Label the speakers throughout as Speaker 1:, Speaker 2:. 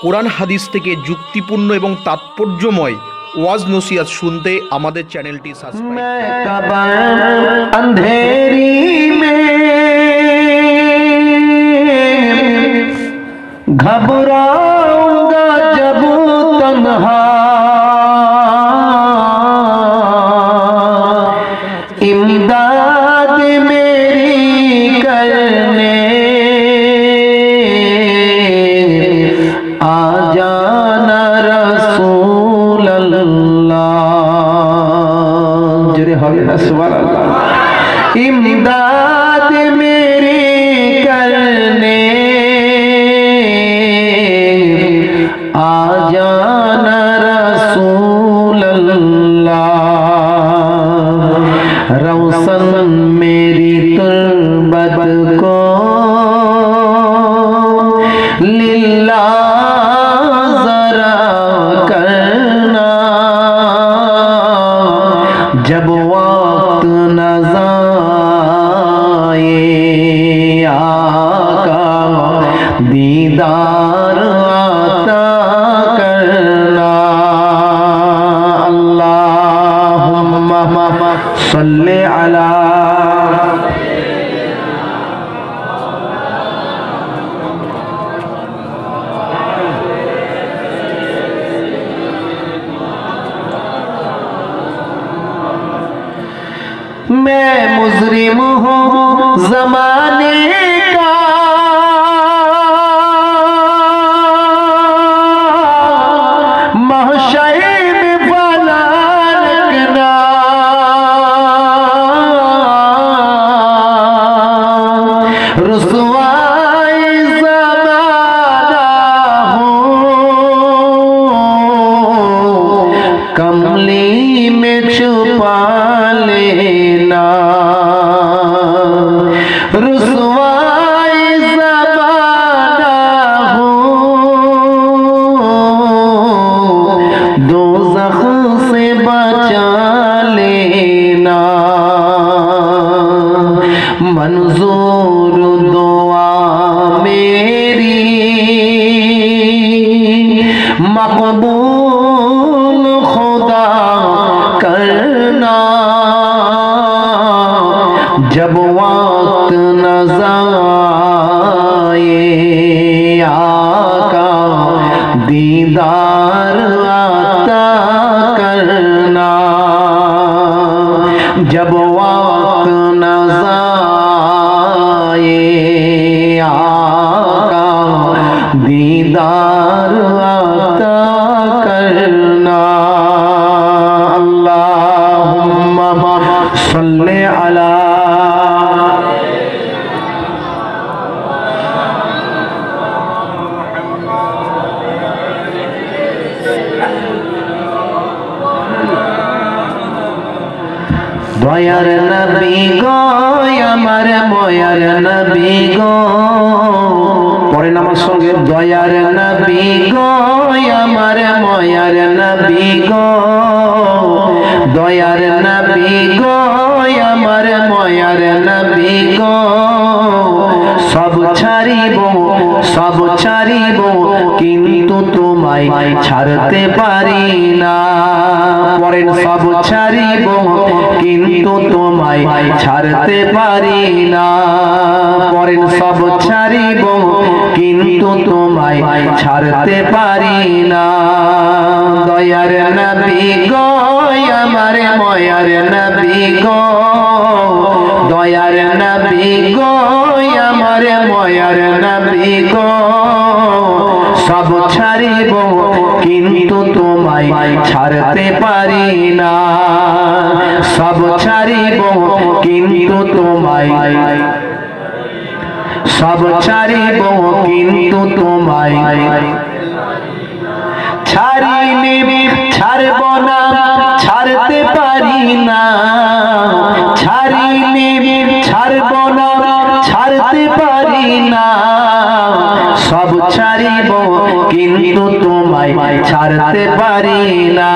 Speaker 1: কোরআন হাদিস থেকে যুক্তিপূর্ণ এবং তাৎপর্যময় ওয়াজ নসিহত শুনতে আমাদের চ্যানেলটি সাবস্ক্রাইব
Speaker 2: घबराऊंगा जब तन्हा इमदाद मेरी करने आ जाना रसूल अल्लाह जरे हरे सुभान अल्लाह इमदाद मेरी करने आ जाना रसूल अल्लाह रौशन मेरी तुर्बत को लिल्लाह जरा करना जब वक्त न जाए आका दीदार आता करना अल्लाहुम्मा सल्ले अला मैं मुजरिम हूँ ज़माने का महशर में भला लगना रुसवाई ज़माना हूँ कमली में छुपा लेना रुसवाई ज़माना हूँ दोज़ख से बचा लेना मंजूर दुआ मेरी मकबूल खुदा करना जब वक्त न जाए आका दीदार आता करना जब वक्त न जाए आका दीदार आता करना अल्लाहुम्मा सल्ले अला দয়ার নবী গো আমার ময়ার নবী গো পড়েন আমার সঙ্গে দয়ার নবী গো আমার ময়ার নবী গো দয়ার নবী গো আমার ময়ার নবী গো সব ছাড়িব কিন্তু তোমায় ছাড়তে পারি না পড়েন সব ছাড়িব কিন্তু তোমায় ছাড়তে পারি না পড়েন সব ছাড়িব কিন্তু তোমায় ছাড়তে পারি না দয়ার নবী গো আমার ময়ার নবী গো দয়ার নবী গো আমার ময়ার নবী গো সব ছাড়িব কিন্তু তোমায় ছাড়তে পারি না সব ছাড়িব কিন্তু তোমায় সব ছাড়িব কিন্তু তোমায় ছাড়িনি ছাড়ব না ছাড়তে পারি না ছাড়িনি ছাড়ব না ছাড়তে পারি না সব ছাড়িব কিন্তু তোমায় ছাড়তে পারি না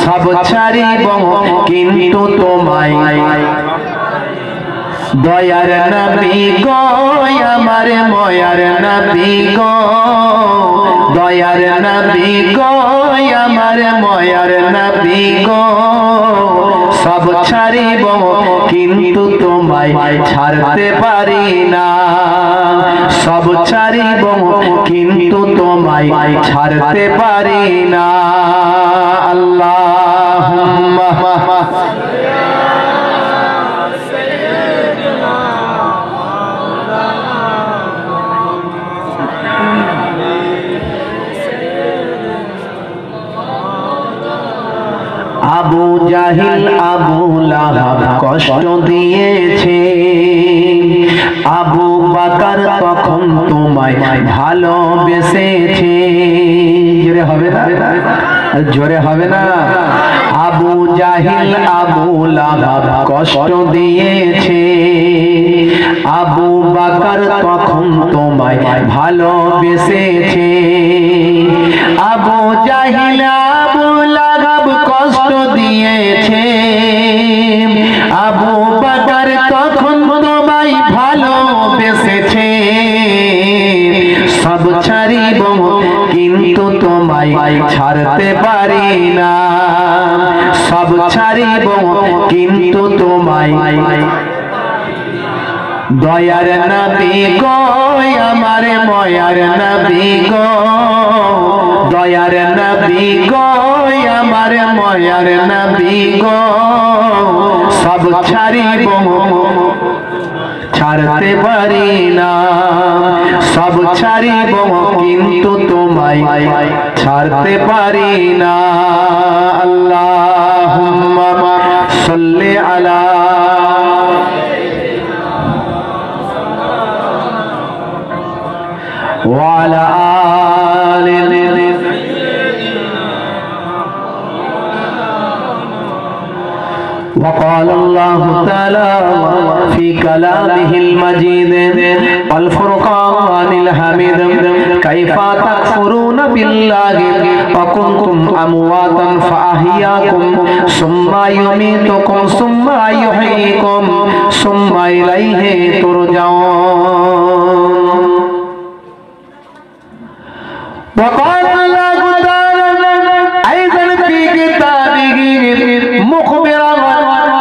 Speaker 2: সব ছাড়িব কিন্তু তোমায় দয়ার নবী গো আমার ময়ার নবী গো দয়ার নবী গো আমার ময়ার নবী গো সব ছাড়িব কিন্তু তোমায় ছাড়তে পারি না সব ছাড়িব কিন্তু তোমায় ছাড়তে পারি না আল্লাহুম্মা আবু জাহিল আবু লাহাব কষ্ট দিয়েছে আবু বকর তখন তোমায় ভালোবেসেছে জোরে হবে না জোরে হবে না আবু জাহিল আবু লাহাব কষ্ট দিয়েছে আবু বকর তখন তোমায় ভালোবেসেছে আবু জাহিল আবু লাহাব কষ্ট দিয়েছে আবু বকর তখন তোমায় ভালোবেসেছে সব ছাড়িব কিন্তু তোমায় ছাড়তে পারি না সব ছাড়িব কিন্তু তোমায় দয়ার নবী গো আমার ময়ার নবী গো দয়ার নবী গো আমার ময়ার নবী গো সব ছাড়িব ছাড়তে পারি না সব ছাড়িব কিন্তু তোমায় ছাড়তে পারি না আল্লাহুম্মা সাল্লি আলা وعلى آل وقال الله تعالى في كلامه المجيد والفرقان الحميد كيف تكفرون بالله وكنتم أمواتا فأحياكم ثم يميتكم ثم يحييكم ثم إليه ترجعون وقال الله تعالى أيضا في كتابه مخبرا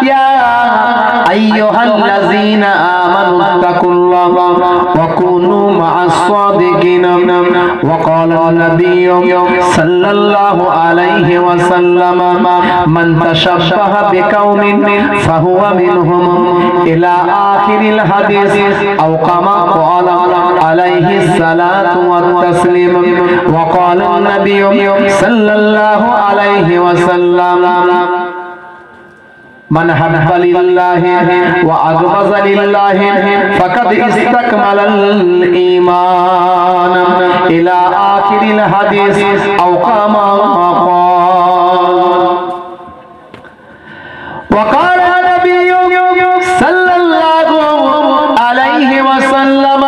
Speaker 2: يا أيها الذين آمنوا اتقوا الله وكونوا مع الصادقين وقال النبي صلى الله عليه وسلم من تشبه بقوم فهو منهم إلى آخر الحديث أو كما قال عليه الصلاة والتسليم وقال النبي صلى الله عليه وسلم من حب لله وأغضب لله فقد استكمل الإيمان إلى آخر الحديث أو كما قال وقال النبي صلى الله عليه وسلم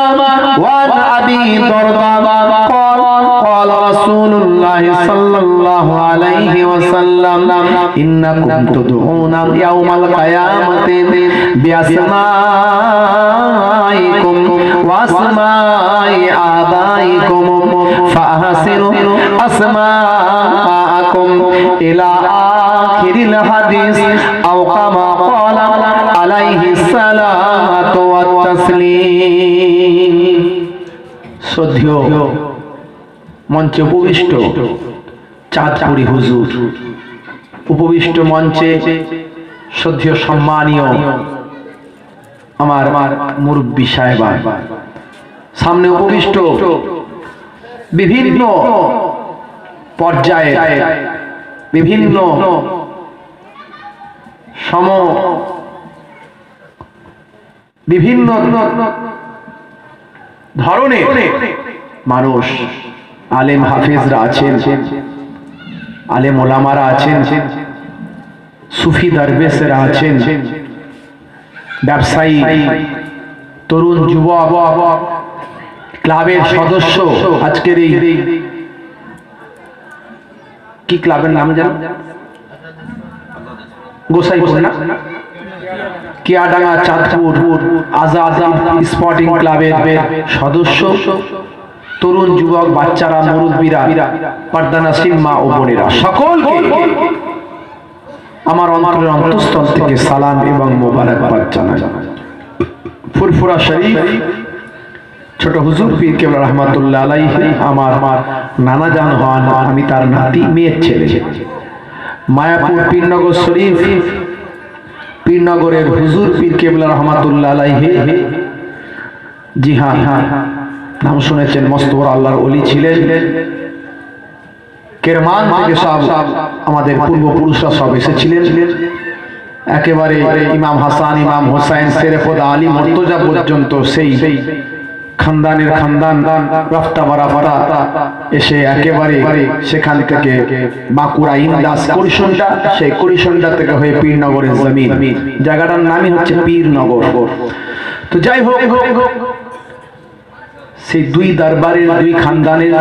Speaker 2: وعن أبي درداء قال رسول الله صلى الله عليه وسلم إنكم تدعون يوم القيامة بأسمائكم وأسماء آبائكم فأحسنوا أسماءكم إلى آخر الحديث أو كما قال عليه الصلاة والتسليم শ্রদ্ধেয় মঞ্চে উপবিষ্ট চাঁদপুরি হুজুর উপবিষ্ট মঞ্চে শ্রদ্ধেয় সম্মানীয় আমার মুরব্বী সাহেবা সামনে উপবিষ্ট বিভিন্ন পর্যায়ে বিভিন্ন বিভিন্ন ধরনের মানুষ আলেম হাফেজরা আছেন আলেম ওলামারা আছেন সুফি দরবেশরা আছেন ব্যবসায়ী তরুণ যুবক ক্লাবের সদস্য আজকের এই কি ক্লাবের নাম জানো গোসাইপুর না কিয়াডাঙ্গা চাঁদপুর আজাদ স্পোর্টিং ক্লাবের সদস্য তরুণ যুবক বাচ্চারা, মুরব্বীরা, পর্দানশীল মা ও বোনেরা সকলকে আমার অন্তরের অন্তঃস্থল থেকে সালাম এবং মোবারকবাদ জানাই। ফুরফুরা শরীফ ছোট হুজুর পীর কেবলা রহমাতুল্লাহ আলাইহি আমার নানা জান হন, আমি তার নাতি, মেয়ের ছেলে। মায়াপুর পীরনগর শরীফ, পীরনগরের হুজুর পীর কেবলা রহমাতুল্লাহ আলাইহি, জি হ্যাঁ নাম শুনেছেন, মস্ত বড় আল্লাহর ওলি ছিলেন। কেরমান থেকে সব আমাদের পূর্বপুরুষরা সব এসেছিলেন, একেবারে ইমাম হাসান, ইমাম হোসাইন, শেরেফুদ আলী, মুর্তজা পর্যন্ত সেই খানদানের খানদান রাফতা বারাফতা এসে একেবারে সেখান থেকে বাঁকুড়া ইন্দাস করিশন্ডা, সেই করিশন্ডা থেকে হয়ে পীরনগরের জমিন, জায়গাটার নামই হচ্ছে পীরনগর। তো যাই হোক, সেই দুই দরবারের, দুই খানদানের,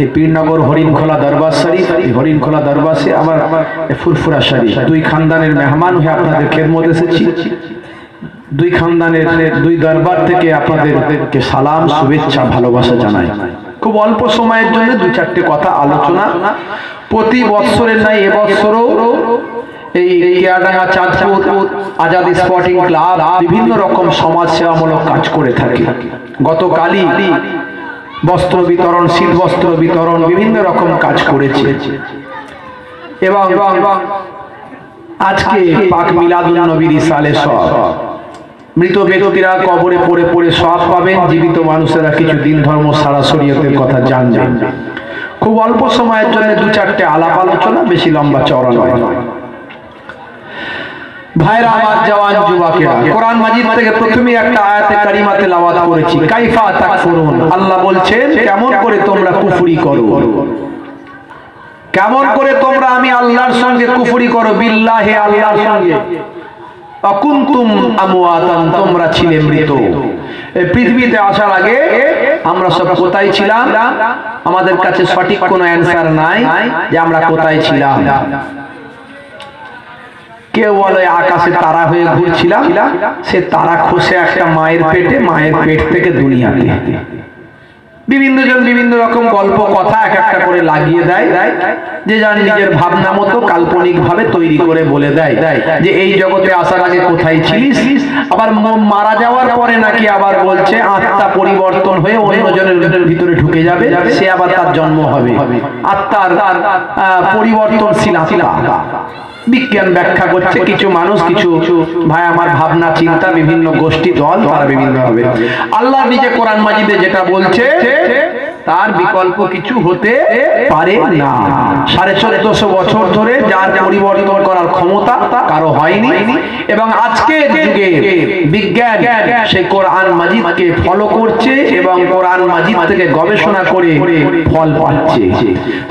Speaker 2: এই পীরনগর হরিণখোলা দরবার শরীফ, এই হরিণখোলা দরবারে আবার ফুরফুরা শরীফ, দুই খানদানের মেহমান হয়ে আপনাদের খেদমত এসেছি। দুই খানদানের, দুই দরবার থেকে আপনাদেরকে সালাম, শুভেচ্ছা, ভালোবাসা জানাই। খুব অল্প সময়ের জন্য দুই চারটে কথা আলোচনা। প্রতি বৎসরের নাই এবছরও এই কেয়াডাঙ্গা চাঁদপুর আজাদ স্পোর্টিং ক্লাব বিভিন্ন রকম সমাজ সেবামূলক কাজ করে থাকে। গতকালই বস্ত্র বিতরণ, শীত বস্ত্র বিতরণ, বিভিন্ন রকম কাজ করেছে এবং আজকে পাক মিলাদুন নবীর ইসালে সব মৃত ব্যক্তিরা কবরে পড়ে পড়ে সব পাবেন, জীবিত মানুষেরা কিছু দিন ধর্ম সারা শরীয়তের কথা জানবেন। খুব অল্প সময়ের জন্য দু চারটে আলাপ আলোচনা, বেশি লম্বা চওড়া নয়। ভাইরা আমার, জওয়ান যুবকেরা, কোরআন মাজিদ থেকে প্রথমে একটা আয়াতে কারিমা তেলাওয়াত করেছি, কাইফা তাকফুরুন। আল্লাহ বলছেন কেমন করে তোমরা কুফরি করো, কেমন করে তোমরা আমি আল্লাহর সঙ্গে কুফরি করো, বিল্লাহি, আল্লাহর সঙ্গে। অকুনতুম আমওয়াতান, তোমরা ছিলে মৃত। এই পৃথিবীতে আসার আগে আমরা সব কোথায় ছিলাম? আমাদের কাছে সঠিক কোনো অ্যানসার নাই যে আমরা কোথায় ছিলাম। কেউ বলে আকাশে তারা হয়ে ঘুরছিলাম, সে তারা খসে একটা মায়ের পেটে, মায়ের পেট থেকে দুনিয়াতে। বিভিন্ন জন বিভিন্ন রকম গল্প কথা এক একটা করে লাগিয়ে দেয়, যে যার নিজের ভাবনা মতো কাল্পনিক ভাবে তৈরি করে বলে দেয় যে এই জগতে আসার আগে কোথায় ছিলিস। আবার মারা যাওয়ার পরে নাকি আবার বলছে আত্মা পরিবর্তন হয়ে অন্যজনের ভিতরে ঢুকে যাবে, সে আবার তার জন্ম হবে। আত্মার পরিবর্তনশীল আত্মা বিজ্ঞান ব্যাখ্যা করছে কিছু মানুষ, কিছু ভাই আমার ভাবনা চিন্তা, বিভিন্ন গোষ্ঠী দল, তারা বিভিন্ন ভাবে। আল্লাহ নিজে কোরআন মাজিদে যেটা বলছে তার বিকল্প কিছু হতে পারে না। 1450 বছর ধরে যার পরিবর্তন করার ক্ষমতা কারো হয়নি, এবং আজকের যুগে বিজ্ঞান সেই কোরআন মাজিদকে ফলো করছে এবং কোরআন মাজিদ থেকে গবেষণা করে ফল পাচ্ছে।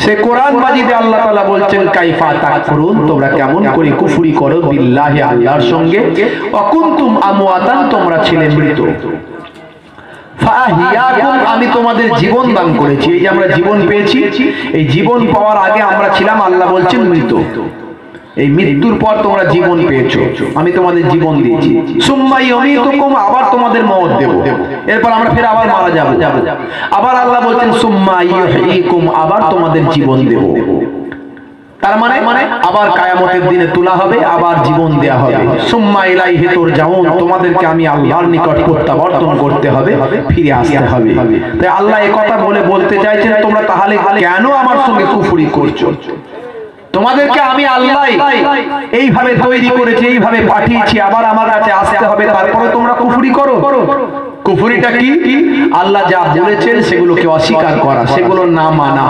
Speaker 2: সেই কোরআন মাজিদে আল্লাহ তাআলা বলছেন কাইফা তাকফুরুন, তোমরা কেমন করে কুফরি করো বিল্লাহি, আল্লাহর সঙ্গে। অকুনতুম আমওয়াতান, তোমরা ছিলে মৃত। ফাহিয়াকুম, আমি তোমাদের জীবন দান করেছি। এই যে আমরা জীবন পেয়েছি, এই জীবন পাওয়ার আগে আমরা ছিলাম, আল্লাহ বলছেন, মৃত। এই মৃত্যুর পর তোমরা জীবন পেয়েছো, আমি তোমাদের জীবন দিয়েছি। সুম্মা ইউমীতুকুম, আবার তোমাদের মওত দেব, এরপর আমরা ফের আবার মারা যাব। আবার আল্লাহ বলছেন সুম্মা ইউহয়িকুম, আবার তোমাদের জীবন দেব। তার মানে আবার কিয়ামতের দিনে তোলা হবে, আবার জীবন দেয়া হবে। সুম্মা ইলাইহি তুরজাউন, তোমাদেরকে আমি আল্লাহর নিকট প্রত্যাবর্তন করতে হবে, ফিরে আসতে হবে। তাই আল্লাহ এই কথা বলতে চাইছেন তোমরা তাহলে কেন আমার সঙ্গে কুফরি করছো? তোমাদেরকে আমি আল্লাহ এইভাবে তৈরি করেছি, এইভাবে পাঠিয়েছি, আবার আমার কাছে আসতে হবে, তারপরে তোমরা কুফরি করো। কুফরিটা কি? আল্লাহ যা বলেছেন সেগুলোকে অস্বীকার করা, সেগুলো না মানা।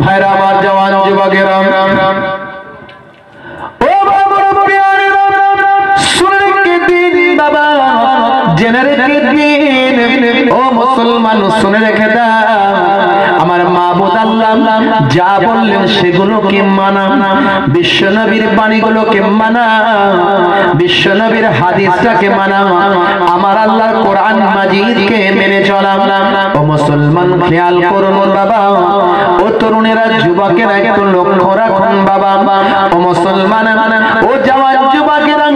Speaker 2: ভাইরা আমার, জওয়ান যুবকেরা, ও বাবা শুনে রেখে দিন, বাবা জেনে রেখে দিন, ও মুসলমান শুনে রেখে দাও, আমার মাবুদ আল্লাহ যা বললেন সেগুলোকে মানা, বিশ্বনবীর বাণীগুলোকে মানা, বিশ্বনবীর হাদিসটাকে মানা, আমার আল্লাহর কোরআন মাজিদকে মেনে চলা। ও মুসলমান খেয়াল করুন বাবা, ও তরুণেরা, যুবকেরা একটু লক্ষ্য রাখুন বাবা, ও মুসলমান, ও জওয়ান যুবকেরা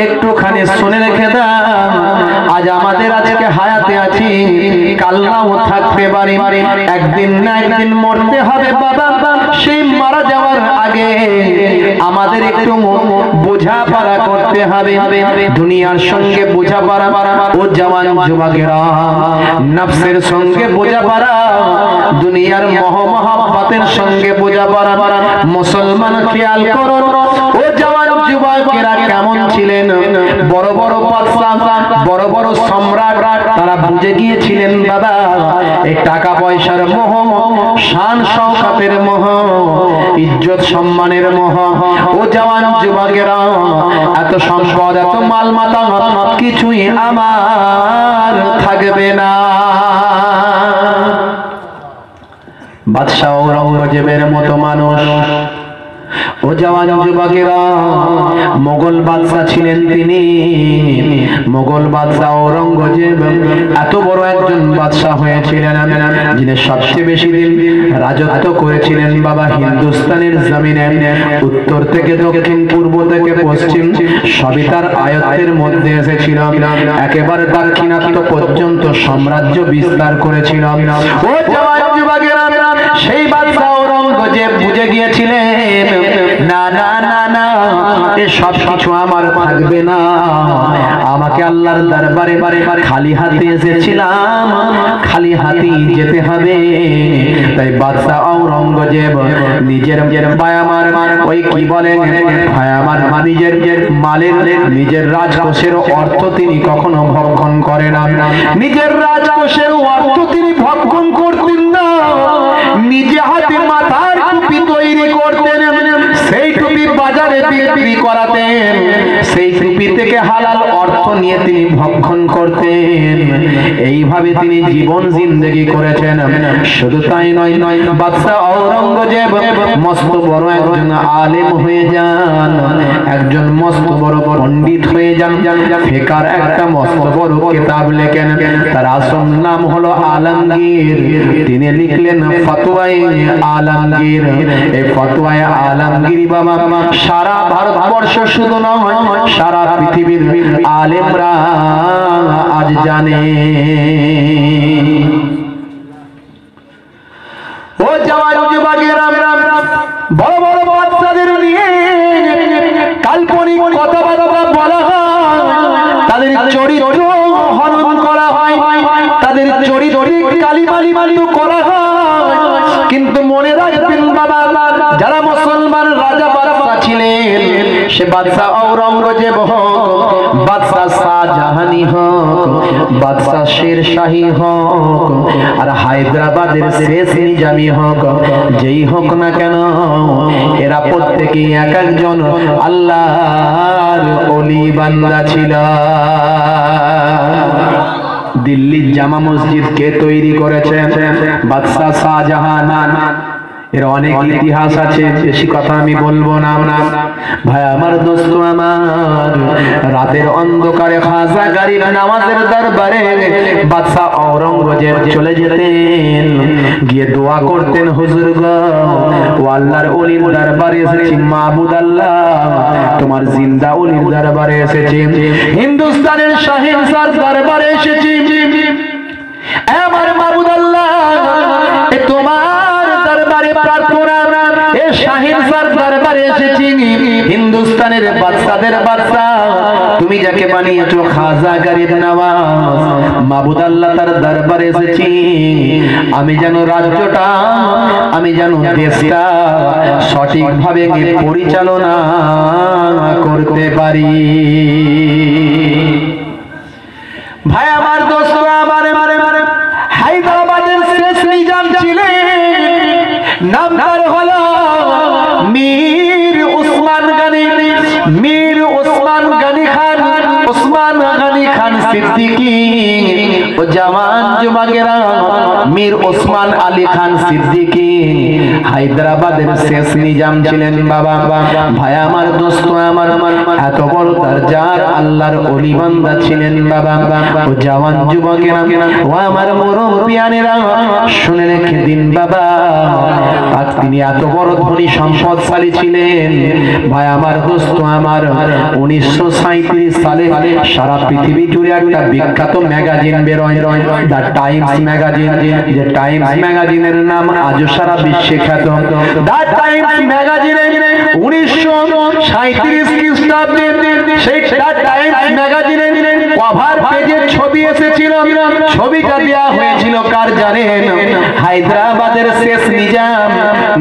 Speaker 2: একটুখানি শুনে রেখে দাও, আজ আমাদের আজকে হায়াতে আছি, কাল নাও থাকতে পারি, একদিন না একদিন মরতে হবে বাবা। সেই মারা যাওয়ার আগে আমাদের একটু বোঝাপড়া করতে হবে, দুনিয়ার সঙ্গে বোঝাপড়া। ও জওয়ান যুবকেরা, নফসের সঙ্গে বোঝাপড়া, দুনিয়ার মোহ মহব্বতের সঙ্গে বোঝাপড়া। মুসলমান খেয়াল করো, ও জওয়ান যুবকেরা কেমন ছিলেন? বড় বড় বাদশা, বড় বড় সম্রাট, তারা বুঝে গিয়েছিলেন বাবা এই টাকা পয়সার মোহ, শান শওকতের মোহ, ইজ্জত সম্মানের মোহ। ও জওয়ান যুবকেরা, এত সম্পদ এত মাল মাতা কিছুই আমার থাকবে না। বাদশাহ ঔরঙ্গজেবের মতো মানুষ, ও জওয়ান যুবকেরা, মোগল বাদশা ছিলেন তিনি। মোগল বাদশা ঔরঙ্গজেব এত বড় একজন বাদশা হয়েছিলেন যিনি সবচেয়ে বেশি দিন রাজত্ব করেছিলেন বাবা হিন্দুস্তানের জমিনে। উত্তর থেকে দক্ষিণ, পূর্ব থেকে পশ্চিম সবই তার আয়ত্তের মধ্যে এসেছিল। একেবারে দাক্ষিণাত্য পর্যন্ত সাম্রাজ্য বিস্তার করেছিল। ও জওয়ান যুবকেরা, সেই বাদশা ঔরঙ্গজেব বুঝে গিয়েছিলেন না না না না, এ সব কিছু আমার থাকবে না, আমাকে আল্লাহর দরবারে খালি হাতে এসেছিলাম, খালি হাতেই যেতে হবে। তাই বাদশা ঔরঙ্গজেব নিজের ভায়ামার, ওই কি বলেন ভায়ামার, নিজের মালের, নিজের রাজকোষের অর্থ তিনি কখনো ভক্ষণ করেন না। নিজের রাজকোষের অর্থ তিনি ভক্ষণ করতেন না, নিজে হাতে মাথার টুপি তৈরি করতেন, সেই টুপি বাজারে বিক্রি করাতেন, সেই টুপি থেকে হালাল অর্থ নিয়ে তিনি ভক্ষণ করতেন। এইভাবে তিনি জীবন জিন্দেগি করেছেন। শুধু তাই নয়, বাদশা ঔরঙ্গজেব মস্ত বড় একজন আলেম হয়ে যান, একজন মস্ত বড় পণ্ডিত হয়ে যান, ফিকার একটা মস্ত বড় কিতাব লেখেন। তার আসল নাম হলো আলমগীর। তিনি লিখলেন ফতোয়ায়ে আলমগীর। এই ফতোয়ায়ে আলমগীর বাবা সারা ভারতবর্ষ শুধু নয়, সারা পৃথিবীর আলেমরা আজ জানে। ও জওয়ান যুবকেরা, বড় বড় বাচ্চাদের নিয়ে কাল্পনিক কথাবার্তা বলা হয়, তাদের চরিত্র হনন করা হয়, তাদের চরিত্রিক কালিমালিমালিত করা হয়। কিন্তু মনে রাখবেন বাবা, যারা মুসলমান রাজা বাদশা ছিলেন, সে বাদশা ঔরঙ্গজেব হোক, বাদশা শাহজাহানি হোক, বাদশা শেরশাহী হোক, আর হায়দ্রাবাদের শেষ নিজামি হোক, যেই হোক না কেন, এরা প্রত্যেকেই এক একজন আল্লাহর ওলি বান্দা ছিল। দিল্লির জামা মসজিদ কে তৈরি করেছেন? বাদশা শাহজাহান। এর অনেক ইতিহাস আছে, বেশি কথা আমি বলবো না। ভাই আমার, দোস্ত আমার, রাতের অন্ধকারে খাজা গরিব নামাজের দরবারে বাদশা ঔরঙ্গজেব চলে যেতেন, গিয়ে দোয়া করতেন, হুজুর গো, ও আল্লাহর ওলির দরবারে এসেছি, মাবুদ আল্লাহ তোমার জিন্দা ওলির দরবারে এসেছি, হিন্দুস্তানের শাহিনশার দরবারে এসেছি, আমার মাবুদ আল্লাহ তোমার দরবারে প্রার্থনা, এ শাহিনশার দরবারে এসেছি, হিন্দুস্তানের বাদশাদের বাদশা তুমি যাকে বানিয়েছো খাজা গরিব নওয়াজ, মাবুদ আল্লাহ তার দরবারে এসেছি, আমি যেন রাজ্যটা, আমি যেন দেশটা সঠিকভাবে পরিচালনা করতে পারি। ভাই আমার, দোস্ত আমার, হায়দ্রাবাদের শেষ নিজাম ছিলেন, নাম তার হলো মীর উসমান গনি। মীর উসমান গনি খান, উসমান গনি খান সিদ্দিকী। ও জওয়ান যুবকেরা, মীর উসমান আলী খান সিদ্দিকী হায়দ্রাবাদের শেষ নিজাম ছিলেন বাবা। ভাই আমার, দোস্ত আমার, এত বড় দরজার আল্লাহর ওলি বান্দা ছিলেন বাবা। ও জওয়ান যুবকেরা, ও আমার মুরব্বিয়ানেরা, শুনে রেখে দিন বাবা, তিনি এত বড় ধনী সম্পদশালী ছিলেন। ভাই আমার, দোস্ত আমার, 1937 সালে সারা পৃথিবী জুড়ে একটা বিখ্যাত ম্যাগাজিন বেরোয়, দ্য টাইমস ম্যাগাজিন। যে টাইমস ম্যাগাজিনের নাম আজও সারা বিশ্বে খ্যাত। দ্য টাইমস ম্যাগাজিনে 1937 খ্রিস্টাব্দে সেই দ্য টাইমস ম্যাগাজিনের কভার পেজে ছবি এসেছিল। ছবিটা দেওয়া হয়েছিল কার জানেন? হায়দ্রাবাদের শেষ নিজাম,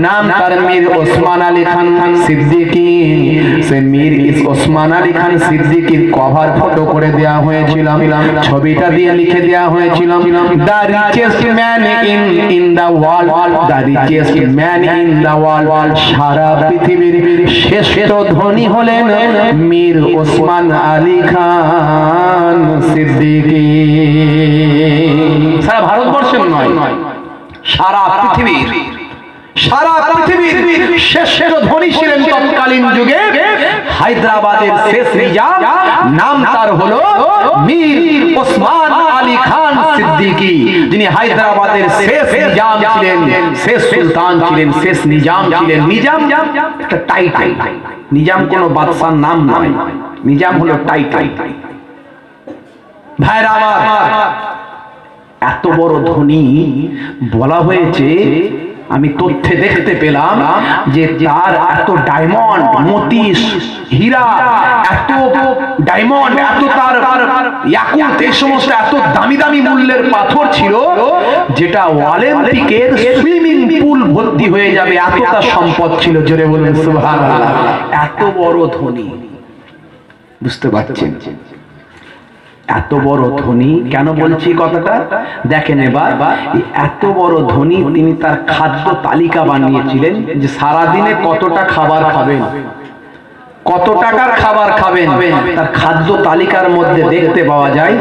Speaker 2: নাম তার মীর ওসমান আলী খান সিদ্দিকী। সে মীর ওসমান আলী খান সিদ্দিকীর কভার ফটো করে দেওয়া হয়েছিল। ছবিটা দিয়ে লিখে দেওয়া হয়েছিল, the richest man in the world, the richest man in the world. সারা পৃথিবীর শ্রেষ্ঠ ধনী হলেন মীর ওসমান আলী খান সিদ্দিকী। সারা ভারতবর্ষের নয়, সারা পৃথিবীর শ্রেষ্ঠ ধনী ছিলেন তৎকালীন যুগে হায়দ্রাবাদের শেষ নিজাম, নাম তার হলো মীর ওসমান আলী খান সিদ্দিকী, যিনি হায়দ্রাবাদের শেষ নিজাম ছিলেন, শেষ সুলতান ছিলেন, শেষ নিজাম ছিলেন। নিজাম একটা টাইটেল, নিজাম কোনো বাদশার নাম নয়, নিজাম হলো টাইটেল। ভাইরা আমার, এত বড় ধনী বলা হয়েছে, আমি তথ্যে দেখতে পেলাম যে তার এত ডায়মন্ড, মতি, হীরা, এত ডায়মন্ড, এত তার ইয়াকুত, এই সমস্ত এত দামি দামি মূল্যের পাথর ছিল, যেটা অলিম্পিকের সুইমিং পুল ভর্তি হয়ে যাবে, এত তার সম্পদ ছিল। জোরে বলুন সুবহানাল্লাহ। এত বড় ধনী, বুঝতে পারছেন? এত বড় ধনী কেন বলছি কথাটা দেখেন এবার। এত বড় ধনী, তিনি তার খাদ্য তালিকা বানিয়েছিলেন যে সারাদিনে কতটা খাবার খাবেন, কত টাকার খাবার খাবেন। তার খাদ্য তালিকার মধ্যে দেখতে পাওয়া যায়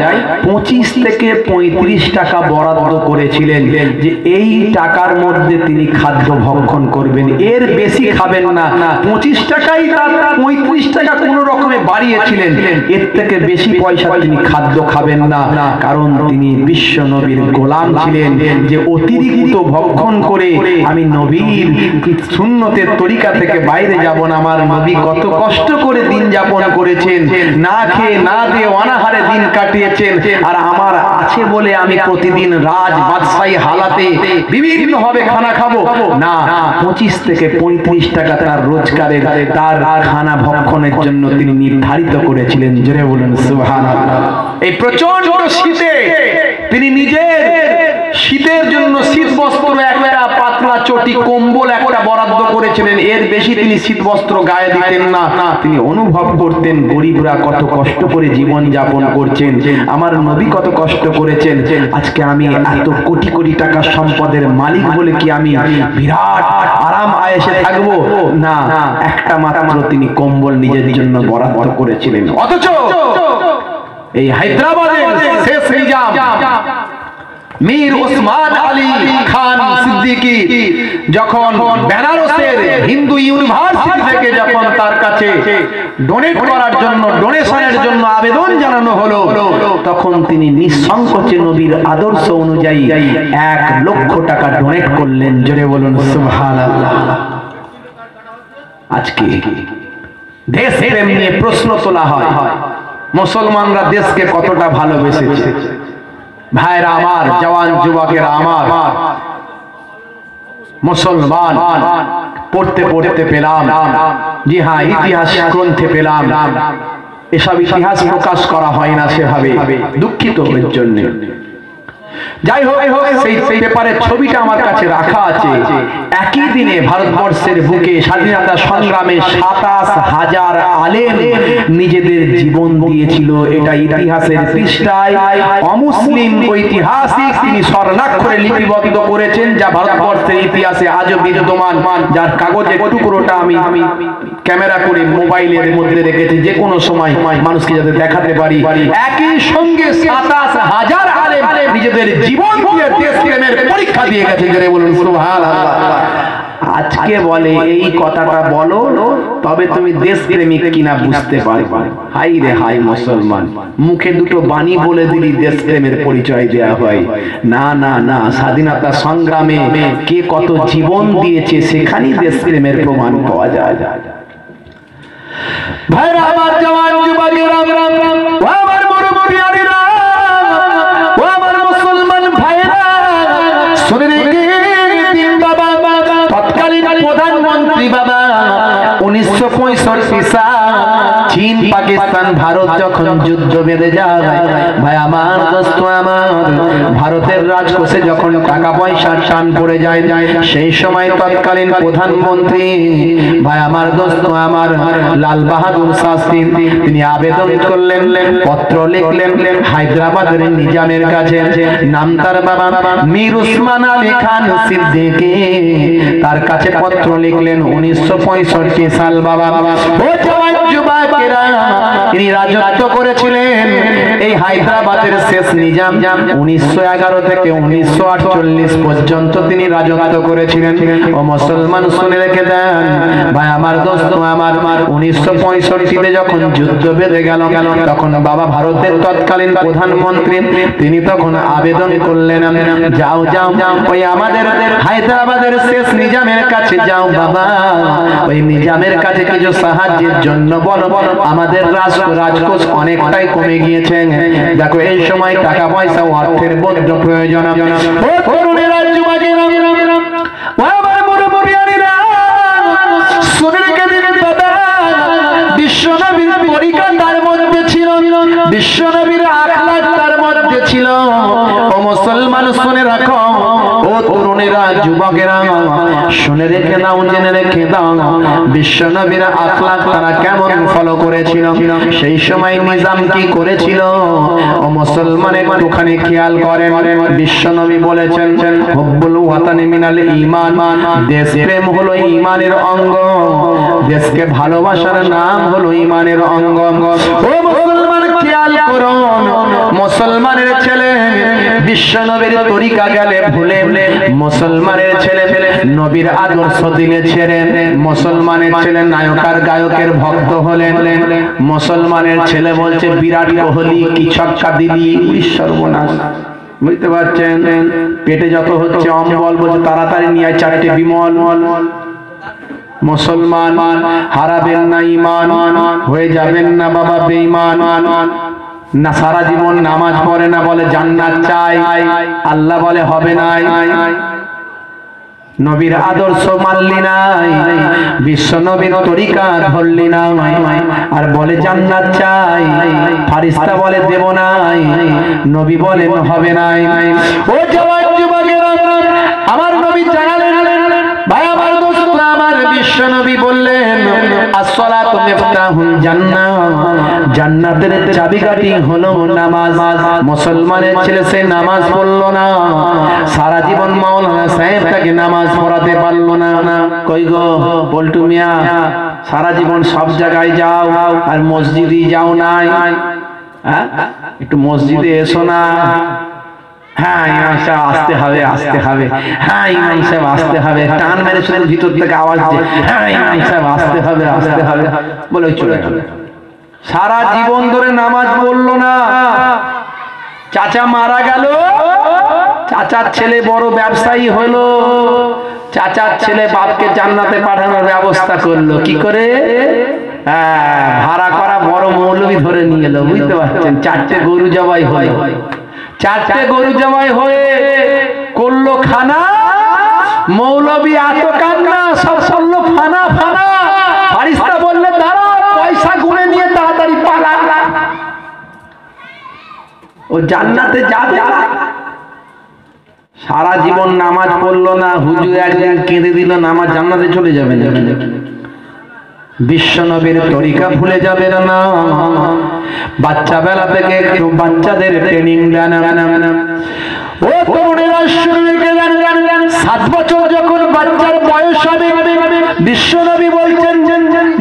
Speaker 2: 25 থেকে 35 টাকা বরাদ্দ করেছিলেন, যে এই টাকার মধ্যে তিনি খাদ্য ভক্ষণ করবেন, এর বেশি খাবেন না। 25 টাকাই তার 35 টাকা কোনো রকমে বাড়িয়েছিলেন, এর থেকে বেশি পয়সা তিনি খাদ্য খাবেন না, কারণ তিনি বিশ্ব নবীর গোলাম ছিলেন। যে অতিরিক্ত ভক্ষণ করে আমি নবীর সুন্নতের তরিকা থেকে বাইরে যাব না। আমার নবী কত কষ্ট করে দিন যাপন করেছেন, না খেয়ে না দিয়ে অনাহারে দিন কাটিয়েছেন, আর আমার আছে বলে আমি প্রতিদিন রাজ বাদশাহী হালাতে বিভিন্ন ভাবে খানা খাবো না। 25 থেকে 35 টাকা তার রোজগারের, তার খানা ভক্ষণের জন্য তিনি নির্ধারিত করেছিলেন। জোরে বলুন সুবহানাল্লাহ। এই প্রচন্ড শীতে তিনি নিজের শীতের জন্য শীত বস্ত্র, একটা পাতলা চটি কম্বল একটা বরাদ্দ করেছিলেন, এর বেশি তিনি শীত বস্ত্র গায়ে দিতেন না। তিনি অনুভব করতেন গরিবরা কত কষ্ট করে জীবন যাপন করছেন, আমার নবী কত কষ্ট করেছেন। আজকে আমি এত কোটি কোটি টাকা সম্পদের মালিক বলে কি আমি বিরাট আরাম আয়েশে থাকবো? না, একটা মাত্র তিনি কম্বল নিজের জন্য বরাদ্দ করেছিলেন। অথচ এই হায়দ্রাবাদের শেষ নিজাম মীর ওসমান আলী খান সিদ্দিকী যখন বেনারসের হিন্দু ইউনিভার্সিটি থেকে যখন তার কাছে ডোনেট করার জন্য, ডোনেশনের জন্য আবেদন জানানো হলো, তখন তিনি নিঃসংকোচে নবীর আদর্শ অনুযায়ী 1 লক্ষ টাকা ডোনেট করলেন। জোরে বলুন সুবহানাল্লাহ। আজকে দেশ প্রেম নিয়ে প্রশ্ন তোলা হয়, মুসলমানরা দেশকে কতটা ভালোবেসেছে। ভাইরা আমার, জওয়ান যুবকেরা আমার, মুসলমান পড়তে পড়তে পেলাম, জি হ্যাঁ, ইতিহাস গ্রন্থে পেলাম, এসব ইতিহাস প্রকাশ করা হয় না সেভাবে, দুঃখিত এর জন্য। যাই হোক, সেই পেপারের ছবিটা আমার কাছে রাখা আছে। একই দিনে ভারতবর্ষের বুকে স্বাধীনতা সংগ্রামে 27,000 আলেম নিজেদের জীবন দিয়েছিল। এটা ইতিহাসের পৃষ্ঠায় অমুসলিম ঐতিহাসিক তিনি স্বর্ণাক্ষরে লিপিবদ্ধ করেছেন, যা ভারতবর্ষের ইতিহাসে আজও বিদ্যমান, যার কাগজের টুকরোটা আমি ক্যামেরা করে মোবাইলের মধ্যে রেখেছি, যে কোনো সময় মানুষকে যাতে দেখাতে পারি। একই সঙ্গে 27,000 আলেম নিজেদের জীবন দিয়ে দেশ প্রেমের পরীক্ষা দিয়ে গেছেন। যারা বলুন সুবহানাল্লাহ। আজকে বলে এই কথাটা বলো তবে তুমি দেশপ্রেমিক কিনা বুঝতে পারবে। হাই রে হাই মুসলমান, মুখে দুটো বাণী বলে দিলি দেশপ্রেমের পরিচয় দেয়া হয়। না না না, স্বাধীনতা সংগ্রামে কে কত জীবন দিয়েছে সেখানেই দেশপ্রেমের প্রমাণ পাওয়া যায়। ভাইরা আমার, জওয়ান যুবকেরা, ও আমার মুরব্বিয়ানেরা, ও আমার মুসলমান ভাইরা, শুনে রেখে বাবা, তৎকালীন প্রধানমন্ত্রী বাবা 1965 সাল চীন পাকিস্তান ভারত যখন যুদ্ধ বেঁধে যায়, ভাই আমার দোস্ত আমার, ভারতের রাজকোষে যখন টাকা পয়সা টান পড়ে যায়, সেই সময় তৎকালীন প্রধানমন্ত্রী ভাই আমার দোস্ত আমার লাল বাহাদুর শাস্ত্রী তিনি আবেদন করলেন, পত্র লিখলেন হায়দ্রাবাদের নিজামের কাছে। নাম তার বাবা মীর উসমান আলী খান সিদ্দিকী, তার কাছে পত্র লিখলেন 1965 সাল বাবা। ও জওয়ান যুবকেরা, তিনি রাজত্ব করেছিলেন এই হায়দ্রাবাদের শেষ নিজাম 1911 থেকে 1948 পর্যন্ত তিনি রাজত্ব করেছিলেন। ও মুসলমান শুনে রেখে দেন ভাই আমার দোস্ত আমার, 1965 যখন যুদ্ধ বেঁধে গেল তখন বাবা ভারতের তৎকালীন প্রধানমন্ত্রী তিনি তখন আবেদন করলেন, যাও যাও ওই আমাদের হায়দ্রাবাদের শেষ নিজামের কাছে যাও বাবা, ওই নিজামের কাছে কিছু সাহায্যের জন্য বলো, আমাদের রাজকোষ অনেকটাই কমে গিয়েছে। দেখো এই সময় টাকা পয়সা অর্থের বড্ড প্রয়োজন। ও তরুণেরা, যুবকেরা, ও আমার মুরব্বিয়ানেরা, শুনে রেখে দিন বাবা, বিশ্বনবীর তরিকা তার মধ্যে ছিল, বিশ্বনবীর আখলাক তার মধ্যে ছিল। ও মুসলমান শুনে রাখো, ও তরুণেরা, যুবকেরা, শুনে রেখে দাও, জেনে রেখে দাও, বিশ্বনবীর আখলাক তারা কেমন ফলো করেছিল, সেই সময় নিজাম কি করেছিল। ও মুসলমান একটুখানি খেয়াল করেন, বিশ্বনবী বলেছেন হুব্বুল ওয়াতানি মিনাল ঈমান, দেশপ্রেম হলো ঈমানের অঙ্গ, দেশকে ভালোবাসার নাম হলো ঈমানের অঙ্গ। ও মুসলমান খেয়াল করুন, মুসলমানের ছেলে বিশ্বনবীর তরিকা গেলে ভুলে, মুসলমানের ছেলে নবীর আদর্শ দিলে ছেড়ে, মুসলমানের ছেলে নায়কার গায়কের ভক্ত হলেন, মুসলমানের ছেলে বলছে বিরাট কোহলি কি ছক্কা দিলি, সর্বনাশ। বুঝতে পারছেন, পেটে যত হচ্ছে অম্বল, বলছে তাড়াতাড়ি নিয়ে চারটে বিমল। মুসলমান হারাবেন না ঈমান, হয়ে যাবেন না বাবা বেঈমান। না সারা জীবন নামাজ পড়ে না, বলে জান্নাত চাই, আল্লাহ বলে হবে নাই। নবীর আদর্শ মানলি নাই, বিশ্ব নবীর তরিকা ধরলি না, আর বলে জান্নাত চাই, ফারিস্তা বলে দেব নাই, নবী বলেন হবে নাই। ও জওয়ান যুবকেরা, আমার নবী জানালেন, ভাই আমার দোস্ত আমার, বিশ্ব নবী বললেন আসসালাতু মিফতাহুল জান্নাহ, জান্নাতের চাবিকাঠি হলো নামাজ। মুসলমানের ছেলে সে নামাজ পড়লো না, সারা জীবন মাওলানা সাহেব তাকে নামাজ পড়াতে পারলো না। কই গো পল্টু মিয়া, সারা জীবন সব জায়গায় যাও আর মসজিদে যাও নাই, হ্যাঁ একটু মসজিদে এসো না। হ্যাঁ ইমাম সাহেব আসতে হবে, আসতে হবে, হ্যাঁ ইমাম সাহেব আসতে হবে, টান মেরে শুধু ভিতর থেকে আওয়াজ দিয়ে হ্যাঁ ইমাম সাহেব আসতে হবে, আসতে হবে বলে চলে গেল। সারা জীবন ধরে নামাজ পড়লো না, চাচা মারা গেল, চাচার ছেলে বড় ব্যবসায়ী হলো, চাচার ছেলে বাপকে জান্নাতে পাঠানোর ব্যবস্থা করলো কি করে, ভাড়া করা বড় মৌলবি ধরে নিয়ে এলো। বুঝতে পারছেন, চারটে গরু জবাই হয়, চারটে গরু জবাই হয়ে করলো খানা, মৌলবি এত কান্না, সব করলো ফানা ফানা। ফারিস্তা বললে দাঁড়া, পয়সা গুনে নিয়ে তাড়াতাড়ি পালা, ও জান্নাতে যাবে। সারা জীবন নামাজ পড়লো না, হুজুর একদিন কেঁদে দিল, নামাজ জান্নাতে চলে যাবে। বিশ্বনবীর তরিকা ভুলে যাবে না, বাচ্চা বেলা থেকে একটু বাচ্চাদের ট্রেনিং দেন। ও তরুণেরা শুনে গেলেন, 7 বছর যখন বাচ্চার বয়স হবে, বিশ্বনবী বলছেন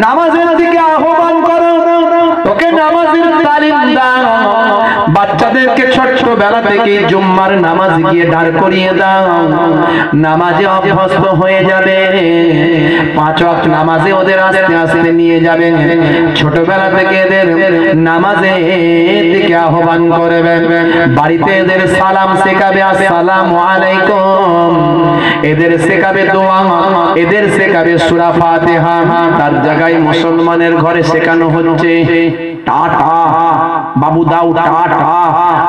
Speaker 2: নামাজের দিকে আহ্বান করো, ওকে নামাজের তালিম দাও। বাচ্চাদের বাচ্চাদেরকে ছোট্টবেলা থেকে জুম্মার নামাজ গিয়ে দাঁড় করিয়ে দাও, নামাজে অভ্যস্ত হয়ে যাবে। 5 ওয়াক্ত নামাজে ওদের আস্তে আস্তে নিয়ে যাবেন। ছোটবেলা থেকে এদের নামাজে দিকে আহ্বান করবেন। বাড়িতে এদের সালাম শেখাবে, আসসালামু আলাইকুম। এদের শেখাবে দোয়া, এদের শেখাবে সূরা ফাতিহা। তার জায়গায় মুসলমানের ঘরে শেখানো হচ্ছে টাটা, বাবু দাও টাটা,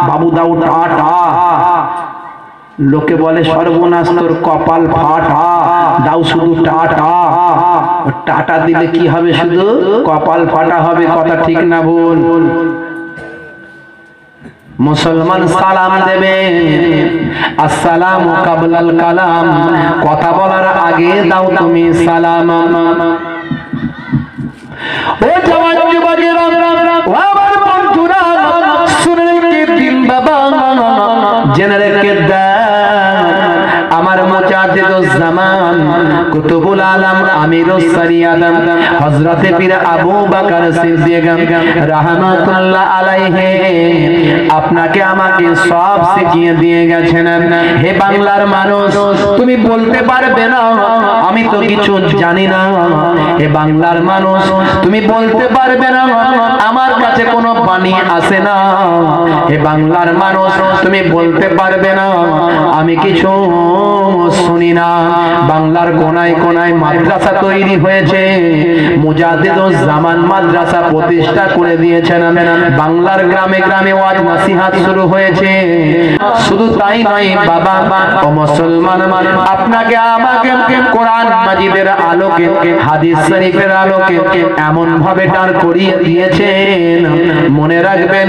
Speaker 2: বাবু দাও টাটা। লোকে বলে সর্বনাশ তোর কপাল ফাটা, দাও শুধু টাটা। টাটা দিলে কি হবে? শুধু কপাল ফাটা হবে। কথা ঠিক না ভুল? মুসলমান সালাম দেবে, আসসালামু কাবলাল কালাম, কথা বলার আগে দাও তুমি সালাম। ও জওয়ান যুবকেরা, ও আমার বন্ধুরা, শুনে রেখে দিন বাবা, জেনে রেখে দেন, আমার মুজাদ্দিদুজ্জামান কুতুবুল আলম আমিরুস শরিয়াত হযরতে পীর আবু বকর সিদ্দিক রাহমাতুল্লাহ আলাইহি আপনাকে আমাকে সব শিখিয়ে দিয়ে গেছেন। হে বাংলার মানুষ, তুমি বলতে পারবে না আমি তো কিছু জানি না। হে বাংলার মানুষ, তুমি বলতে পারবে না আমার কাছে কোনো পানি আসে না। হে বাংলার মানুষ, তুমি বলতে পারবে না আমি কিছু শুনি না। বাংলার কোনায় কোনায় মাদ্রাসা তৈরি হয়েছে, মুজাদ্দিদুজ্জামান মাদ্রাসা প্রতিষ্ঠা করে দিয়েছেন। বাংলার গ্রামে গ্রামে ওয়াজ নসিহত শুরু হয়েছে। শুধু তাই নয় বাবা ও মুসলমান, আপনাকে আমাকে কোরআন মাজিদের আলোকে, হাদিস শরীফের আলোকে এমন ভাবে দাঁড় করিয়ে দিয়েছেন, মনে রাখবেন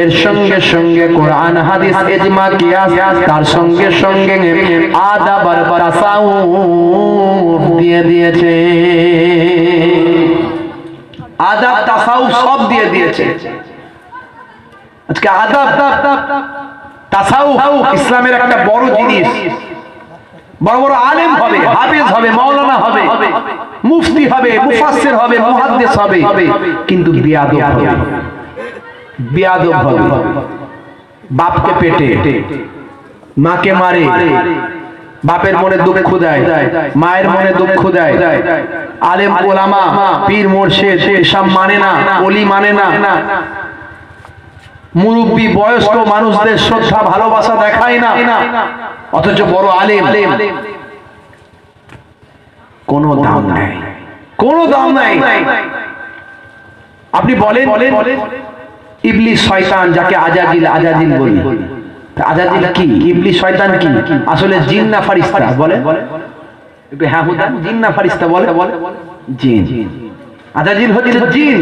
Speaker 2: এর সঙ্গে সঙ্গে কোরআন হাদিস ইজমা কিয়াস, তার সঙ্গে সঙ্গে আদাব আর তাসাউফ দিয়ে দিয়েছে। আদাব তাসাউফ সব দিয়ে দিয়েছে। আজকে আদাব তাসাউফ ইসলামের একটা বড় জিনিস। বড় বড় আলেম হবে, হাফেজ হবে, মাওলানা হবে, মুফতি হবে, মুফাসসির হবে, মুহাদ্দিস হবে, কিন্তু বেয়াদব হবে। বেয়াদব হবে, বাপকে পেটে, মাকে মারে, বাপের মনে দুঃখ দেয়, মায়ের মনে দুঃখ দেয়। আলেম ওলামা পীর মুর্শিদ এসব মানে না, ওলি মানে না। মুরব্বী বয়স্ক মানুষদের শ্রদ্ধা ভালোবাসা দেখায় না, অথচ বড় আলেম কোনো দাম নাই, কোনো দাম নাই। আপনি বলেন ইবলিস শয়তান, যাকে আজাজিল আজাজিল বলি, আজাজিল কি? ইবলিস শয়তান কি? আসলে জিন না ফারিস্তা? বলে একটু হ্যাঁ হুদা, জিন না ফারিস্তা? বলে জিন। আজাজিল হচ্ছে জিন।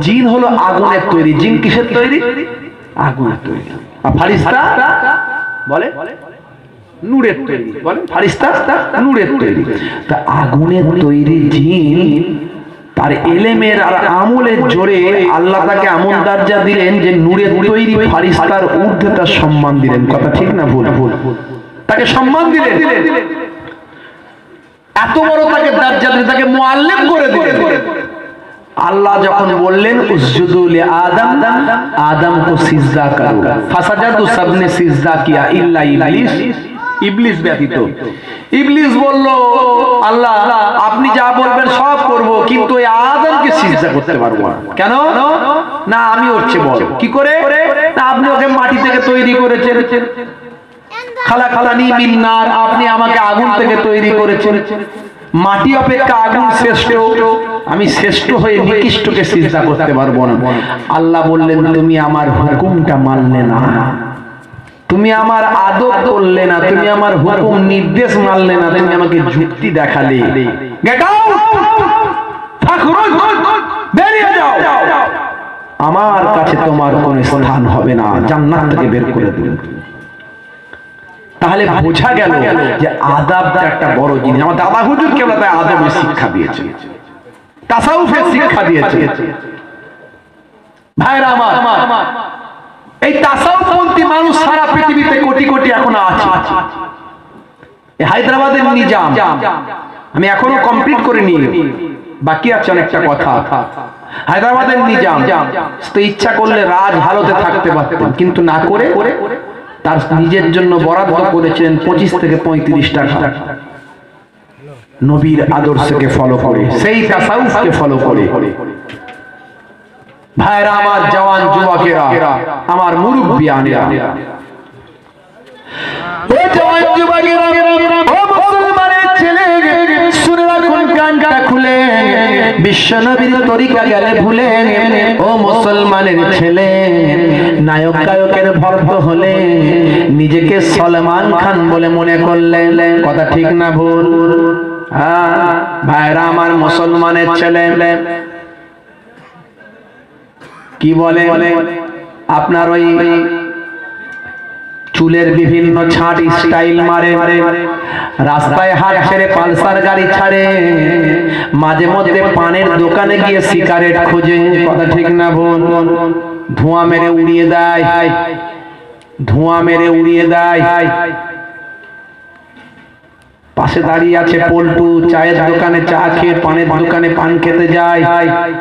Speaker 2: জিন হলো আগুনের তৈরি। জিন কিসের তৈরি? আগুনের তৈরি। আর ফারিস্তা বলে নূরের তৈরি। বলে ফারিস্তা নূরের তৈরি। তা আগুনের তৈরি জিন তার এলেমের আর আমলের জোরে আল্লাহ তাকে এমন দরজা দিলেন যে নূরের তৈরি ফারিস্তার ঊর্ধ্বে তার সম্মান দিলেন। কথা ঠিক না ভুল? তাকে সম্মান দিলেন, এত বড় তাকে দরজা দিলেন, তাকে মুআল্লিম করে দিলেন। আল্লাহ যখন বললেন উসজুদু লি আদম, আদম কো সিজদা করো, ফাসাজাদু সবনে সিজদা কিয়া ইল্লা ইবলিস, ইবলিস ব্যতীত। ইবলিস বলল আল্লাহ আপনি যা বলবেন সব করব, কিন্তু এই আদমকে সিজদা করতে পারবো না। কেন? না আমি হচ্ছে বল কি করে? না আপনি ওকে মাটি থেকে তৈরি করেছেন, খালাকালানি মিন নার, আপনি আমাকে আগুন থেকে তৈরি করেছেন। মাটি অপেক্ষা আগুন শ্রেষ্ঠ, আমি শ্রেষ্ঠ হয়ে নিকৃষ্টকে সিজদা করতে পারবো না। আল্লাহ বললেন তুমি আমার হুকুমটা মানলে না, তুমি আমার আদব করলে না, তুমি আমার হুকুম নির্দেশ মানলে না, তুমি আমাকে যুক্তি দেখালে। গেট আউট, ফাখরুজ, বেরিয়ে যাও, আমার কাছে তোমার কোনো স্থান হবে না, জান্নাত থেকে বের করে দিন। তাহলে বোঝা গেল যে আদাবটা একটা বড় জিনিস। আমার দাদা হুজুর কেবল তাই আদবের শিক্ষা দিয়েছে, তাসাউফের শিক্ষা দিয়েছে। ভাইরা আমার, এই তাসাউফপন্থী মানুষ সারা পৃথিবীতে কোটি কোটি এখনো আছে। এই হায়দ্রাবাদের নিজাম আমি এখনো কমপ্লিট করিনি, বাকি আছে অনেকটা কথা। হায়দ্রাবাদের নিজাম তো ইচ্ছা করলে রাজ হালতে থাকতে পারতেন, কিন্তু না করে তার নিজের জন্য বরাদ্দ করেছেন 25 থেকে 35 টাকা, নবীর আদর্শকে ফলো করে, সেই তাসাউফকে ফলো করে। ভাইরা আমার, জওয়ান যুবকেরা, আমার মুরব্বিয়ানেরা, ও জওয়ান যুবকেরা, ও মুসলমানের ছেলে, শুনে রাখুন কানটা খুলে, বিশ্বনবীর তরিকা গেলে ভুলে। ও মুসলমানের ছেলে, নায়ক গায়কের ভক্ত হলে নিজেকে সলমান খান বলে মনে করলে, কথা ঠিক না ভুল? হ্যাঁ ভাইরা আমার, মুসলমানের ছেলে কি বলে, আপনার ওই চুলের বিভিন্ন ছাঁট স্টাইল মারে, রাস্তায় হাত ছেড়ে পালসার গাড়ি ছাড়ে, মাঝে মধ্যে পানের দোকানে গিয়ে সিগারেট খোঁজে, কথা ঠিক না ভুল? ধোঁয়া মেরে উড়িয়ে দেয়, ধোঁয়া মেরে উড়িয়ে দেয়। পাশে দাঁড়িয়ে আছে পল্টু, চায়ের দোকানে চা খেয়ে, পানের দোকানে পান খেতে যায়,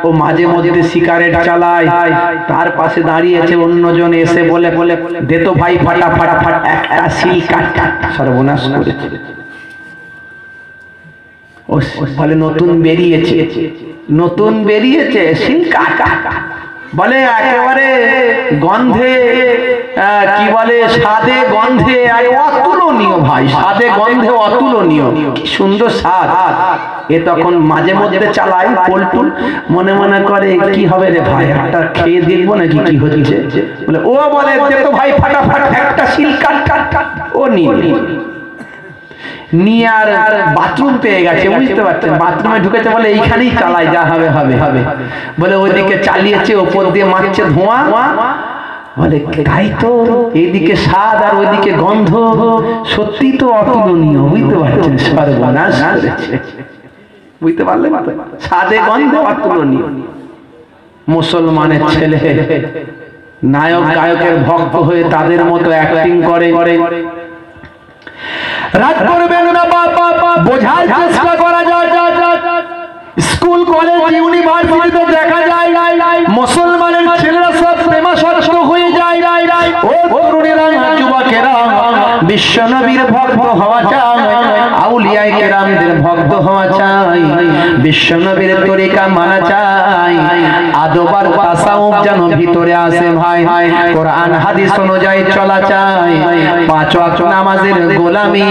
Speaker 2: ও মাঝে মধ্যে সিগারেট চালায়। তার পাশে দাঁড়িয়েছে অন্যজন, এসে বলে বলে দে তো ভাই ফাটাফাট একটা সিল কাট, সর্বনাশ করেছে। ও বলে নতুন বেরিয়েছে, নতুন বেরিয়েছে সিল কাট, বলে একেবারে গন্ধে, কি বলে স্বাদে গন্ধে অতুলনীয় ভাই, স্বাদে গন্ধে অতুলনীয়, কি সুন্দর স্বাদ। এ তখন মাঝে মধ্যে চালায় পল্টু, মনে মনে করে কি হবে রে ভাই, একটা খেয়ে দেখবো নাকি কি হচ্ছে। বলে ও বলে দে তো ভাই ফাটাফাট একটা সিল কাট, ও নিয়ে আর বাথরুম পেয়ে গেছে, বুঝতে পারছেন, বাথরুমে ঢুকেছে, বলে এইখানেই চালাই, যা হবে হবে হবে। বলে ওইদিকে চালিয়েছে, ওপর দিয়ে মারছে ধোঁয়া, বলে তাই তো, এইদিকে স্বাদ আর ওইদিকে গন্ধ, সত্যি তো অতুলনীয়, বুঝতে পারছেন, সর্বনাশ করেছে, বুঝতে পারলেন, স্বাদে গন্ধে অতুলনীয়। মুসলমানের ছেলে নায়ক গায়কের ভক্ত হয়ে তাদের মতো অ্যাক্টিং করে, রাত করবেন না বাবা, বোঝার চেষ্টা করা যায়। স্কুল কলেজ ইউনিভার্সিটিতে দেখা যায় মুসলমানের ছেলেরা সব প্রেমাসক্ত হয়ে যায়। ও তরুণেরা, যুবকেরা, বিশ্বনবীর ভক্ত হওয়া চাই, আউলিয়ায়ে কেরামদের ভক্ত হওয়া চাই, বিশ্বনবীর তরিকা মানা চাই, আদব আর তাসাউফ যেন ভিতরে আসে ভাই, কোরআন হাদিস অনুযায়ী চলা চাই, 5 ওয়াক্ত নামাজের গোলামি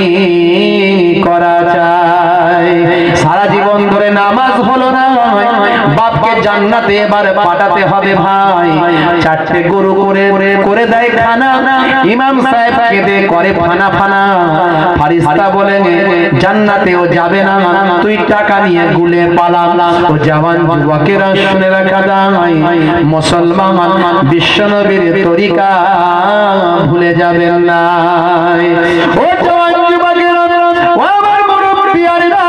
Speaker 2: করা চাই। সারা জীবন ধরে নামাজ হলো না, বাপকে জান্নাতে এবার পাঠাতে হবে ভাই। 4টে গরু করে দেয় খানা, ইমাম সাহেব কেঁদে করে ফানা ফানা, ফারিস্তা বলে জান্নাতেও যাবে না, তুই টাকা নিয়ে গুলে পালা। ও জওয়ান যুবকেরা, শুনে রাখা যায়, মুসলমান বিশ্বনবীর তরিকা ভুলে যাবেন না। ও জওয়ান যুবকেরা, ও আমার মুরব্বিয়ানেরা,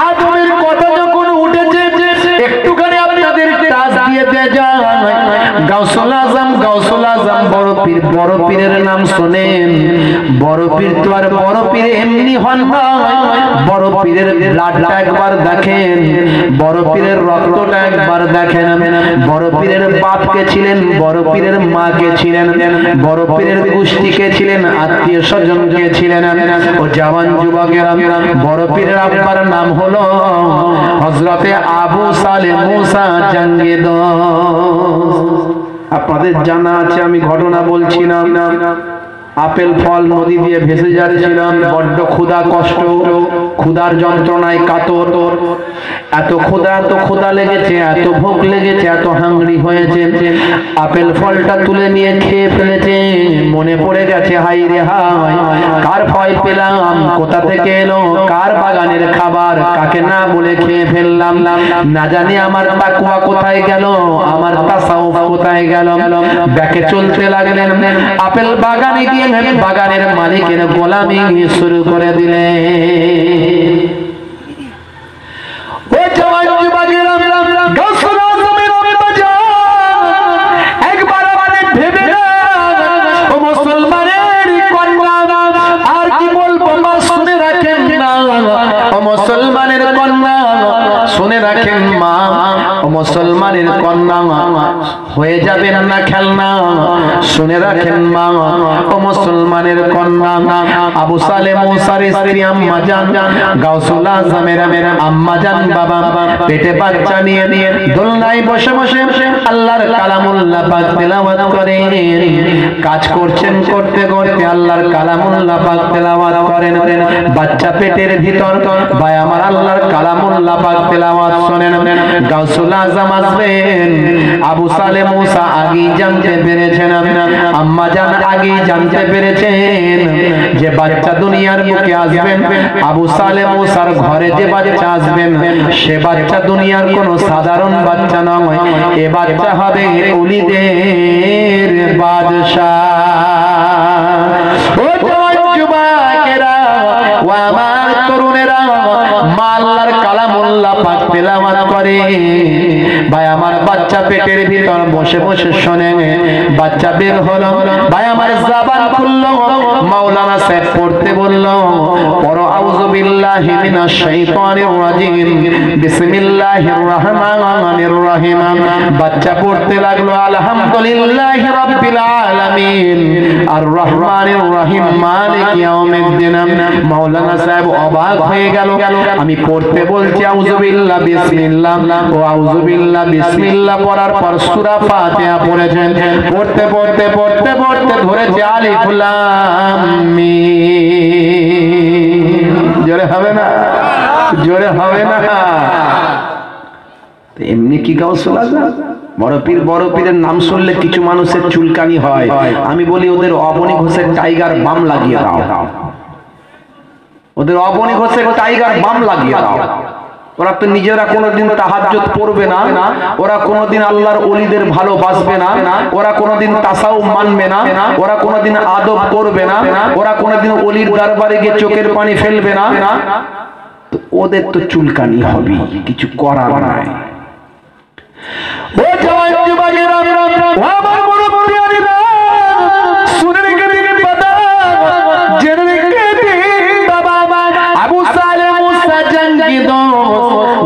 Speaker 2: আদমের কথা যখন উঠেছে, একটুখানি আপনাদের টাচ দিয়ে দেয়া যায়। গাউসুল আজম বড় পীরের নাম শোনেন। বড় পীর তো আর বড় পীর এমনি হন না, বড় পীরের ব্লাডটা একবার দেখেন, বড় পীরের রক্তটা একবার দেখেন। বড় পীরের বাপকে ছিলেন, বড় পীরের মাকে ছিলেন, বড় পীরের গোষ্ঠীকে ছিলেন, আত্মীয় স্বজনকে ছিলেন। ও জওয়ান যুবকেরা, বড় পীরের আব্বার নাম হলো হযরতে আবু সালেহ মুসা জঙ্গিদ। আপনাদের জানা আছে, আমি ঘটনা বলছি না। আপেল ফল নদী দিয়ে ভেসে যাচ্ছিলাম, বড্ড ক্ষুধা কষ্ট, ক্ষুধার যন্ত্রণায় কাতর, এত ক্ষুধা লেগেছে, এত ভোগ লেগেছে, এত হাংরি হয়েছে। আপেল ফলটা তুলে নিয়ে খেয়ে ফেলেছে, মনে পড়ে গেছে হাই রে হাই, কার ভয় পেলাম, কোথা থেকে এলো, কার বাগানের খাবার, কাকে না বলে খেয়ে ফেললাম, না জানি আমার তাকওয়া কোথায় গেল, আমার তাসাউফ কোথায় গেল। ব্যাকে চলতে লাগলেন, আপেল বাগানে গিয়ে বাগানের মালিকের গোলামি শুরু করে দিলেন। ও জওয়ান যুবকেরা, গাউসুল আজমের বাজার একবার আপনি ভেবে না, ও মুসলমানের কন্যা, আর কি বলবো মা, শুনে রাখেন না, ও মুসলমানের কন্যা, শুনে রাখেন মা, ও মুসলমানের কন্যা হয়ে যাবেন না খেলনা। শুনে রাখেন মা, ও মুসলমানের কন্যা, আবু সালে মুসার স্ত্রী আম্মা জান, গাউসুল আজমের আম্মা জান বাবা পেটে বাচ্চা নিয়ে দোলনায় বসে বসে আল্লাহর কালামুল্লাহ পাক তেলাওয়াত করেন। কাজ করছেন, করতে করতে আল্লাহর কালামুল্লাহ পাক তেলাওয়াত করেন। বাচ্চা পেটের ভিতর ভাই আমার আল্লাহর কালামুল্লাহ পাক তেলাওয়াত শুনেন। গাউসুল আজম আসবেন। আবু সালে মুসা আগেই জানতে পেরেছেন, আম্মা জান আগেই জানতে পেরেছেন যে বাচ্চা দুনিয়ার বুকে আসবেন। আবু সালে মুসার ঘরে যে বাচ্চা আসবেন সে বাচ্চা দুনিয়ার কোনো সাধারণ বাচ্চা নয়, এ বাচ্চা হবে ওলিদের বাদশাহ। ও যুবকেরা, ও আমার তরুণেরা, আল্লাহর কালামুল্লাহ পাক তেলাওয়াত করে। ভাই আমার বাচ্চা পেটের ভিতর বসে বসে শোনে। বাচ্চা বের হলো, ভাই আমার জবান খুললো, মাওলানা সাহেব পড়তে বললো, পড়ো আউযু বিল্লাহি মিনাশ শাইতানির রাজিম, বিসমিল্লাহির রহমানির রহিম। বাচ্চা পড়তে লাগলো, আলহামদুলিল্লাহি রাব্বিল আলামিন আর রহমানির রহিম মালিক ইয়াউমিদ্দিন। মাওলানা সাহেব অবাক হয়ে গেল। আমি পড়তে বলছি আউযু বিল্লাহ বিসমিল্লাহ, ও আউযু বিল্লাহ বিসমিল্লাহ পড়ার পর সূরা ফাতিহা পড়েছেন। পড়তে পড়তে পড়তে পড়তে ধরেছে আলিফ লাম মিম। জোরে হবে না? জোরে হবে না? এমনি কি গাউসুল আজম বড় পীরের নাম শুনলে কিছু মানুষের চুলকানি হয়। আমি বলি ওদের অবনী ঘোষের টাইগার বাম লাগিয়ে দাও, ওদের অবনী ঘোষের টাইগার বাম লাগিয়ে দাও। ওরা তো নিজেরা কোনোদিন তাহাজ্জুদ পড়বে না, ওরা কোনোদিন আল্লাহর ওলিদের ভালোবাসবে না, ওরা কোনোদিন তাসাউফ মানবে না, ওরা কোনোদিন আদব করবে না, ওরা কোনোদিন ওলির দরবারে গিয়ে চোখের পানি ফেলবে না। তো ওদের তো চুলকানি হবে, কিছু করার নাই। ও জওয়ান যুবকেরা, ও আমার মুরব্বিয়ানেরা, শুনে রেখে দিন বাবা, জেনে রেখে দিন বাবা। আবু সালে মুসা জাঙ্গিদ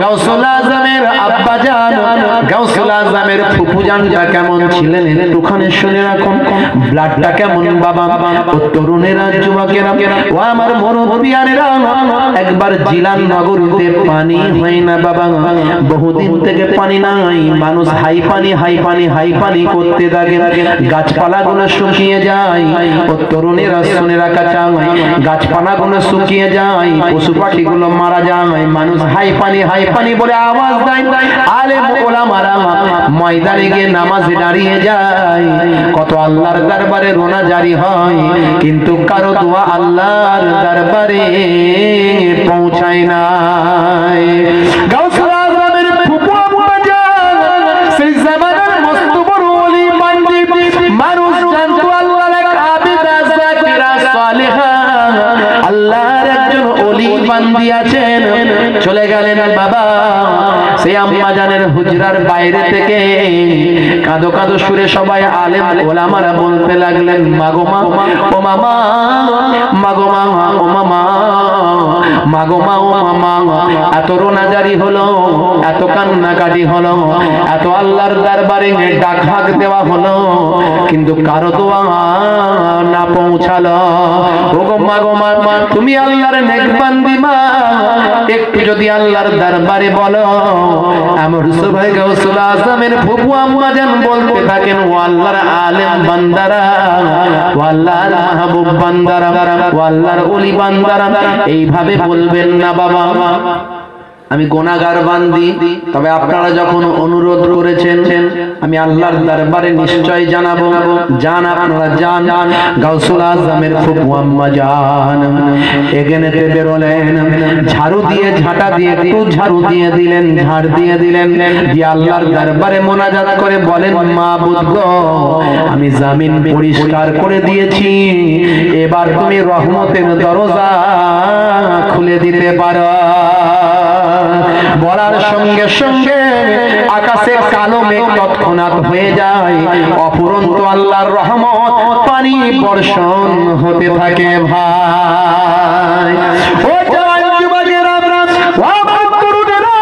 Speaker 2: গাউসুল আজমের আব্বা জান, গাউসুল আজমের ফুফু জানটা কেমন ছিলেন একটুখানি শুনে রাখুন। ব্লাডটা কেমন বাবা। ও তরুণেরা, যুবকেরা, ও আমার মুরব্বিয়ানেরা, একবার জিলান নগরীতে পানি হয় না বাবা, বহুদিন থেকে পানি নাই। মানুষ হাই পানি হাই পানি হাই পানি করতে থাকে, গাছপালাগুলো শুকিয়ে যায়। ও তরুণেরা শুনে রাখা চাই, গাছপালাগুলো শুকিয়ে যায়, পশু পাখিগুলো মারা যায়। মানুষ হাই পানি বলে আওয়াজ দেয়। আলেম ওলামারা ময়দানে গিয়ে নামাজে দাঁড়িয়ে যায়। কত আল্লাহর দরবারে রোনা জারি হয়, কিন্তু কারো দোয়া আল্লাহর দরবারে পৌঁছায় না। গাউসুল আজমের ফুফু আম্মা জান সেই জামানার মস্ত বড় ওলি বান্দি, মানুষ জানতো আল্লাহর এক আবিদা যাকিরা সালেহা, আল্লাহর একজন ওলি বান্দি আছেন। চলে গেলেন বাবা সেই আম্মা জানের হুজরার বাইরে থেকে কাঁদো কাঁদো সুরে সবাই আলেম ওলামারা বলতে লাগলেন, মাগো মা, ও মামা, মাগো মা, ও মামা, মাগো মা, ও মামা। এত রোনাজারি হলো, এত কান্নাকাটি হলো, এত আল্লাহর দরবারে ডাক হাক দেওয়া হলো, কিন্তু কারো দোয়া না পৌঁছালো। ওগো মাগো মা, তুমি আল্লাহর নেক বান্দি মা, একটু যদি আল্লাহর দরবারে বলো। আমার সবাই গাউসুল আজমের ফুফু আম্মা জান বলতে থাকেন, ও আল্লাহর আলেম বান্দারা, ও আল্লাহর মাহবুব বান্দারা, ও আল্লাহর ওলি বান্দারা, এইভাবে বলবেন না বাবা। আমি গুনাহগার বান্দি, তবে আপনারা যখন অনুরোধ করেছেন আমি আল্লাহর দরবারে নিশ্চয় জানাবো। জান, আপনারা জান। গাউসুল আজমের ফুফু আম্মা জান এগেনেতে বেরোলেন, ঝাড়ু দিয়ে ঝাঁটা দিয়ে একটু ঝাড়ু দিয়ে দিলেন, ঝাড় দিয়ে দিলেন, দিয়ে আল্লাহর দরবারে মোনাজাত করে বলেন, মাবুদ গো, আমি জামিন পরিষ্কার করে দিয়েছি, এবার তুমি রহমতের দরজা খুলে দিতে পারো। বলার সঙ্গে সঙ্গে আকাশে কালো মেঘ তৎক্ষণাৎ হয়ে যায়, অফুরন্ত আল্লাহর রহমত পানি বর্ষণ হতে থাকে। ভাই ও জওয়ান যুবকেরা, ও আমার তরুণেরা,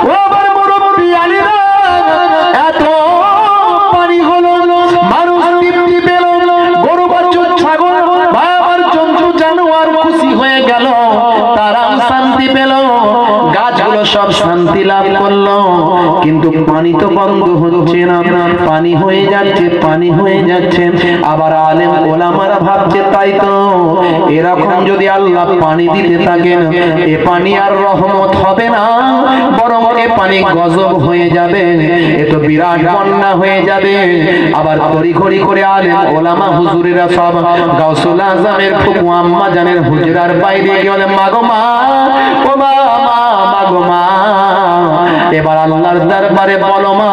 Speaker 2: ও আমার মুরব্বিয়ানেরা, হয়ে গেল, তারাও শান্তি পেল, গাছগুলো সব শান্তি লাভ করলো। কিন্তু পানি তো বন্ধ হচ্ছে না, পানি হয়ে যাচ্ছে, পানি হয়ে যাচ্ছে। আবার আলেম ওলামারা ভাবছে তাই তো, এরকম যদি আল্লাহ পানি দিতে থাকেন, এ পানি আর রহমত হবে না, বরং এ পানি গজব হয়ে যাবে, এ তো বিরাট বন্যা হয়ে যাবে। আবার তড়িঘড়ি করে আলেম ওলামা হুজুরেরা সব গাউসুল আজমের ফুপু আম্মা জানের হুজরার বাইরে গিয়ে বলে, মাগো মা, ও মা, মাগো মা, এবার আল্লাহর দরবারে বলো মা,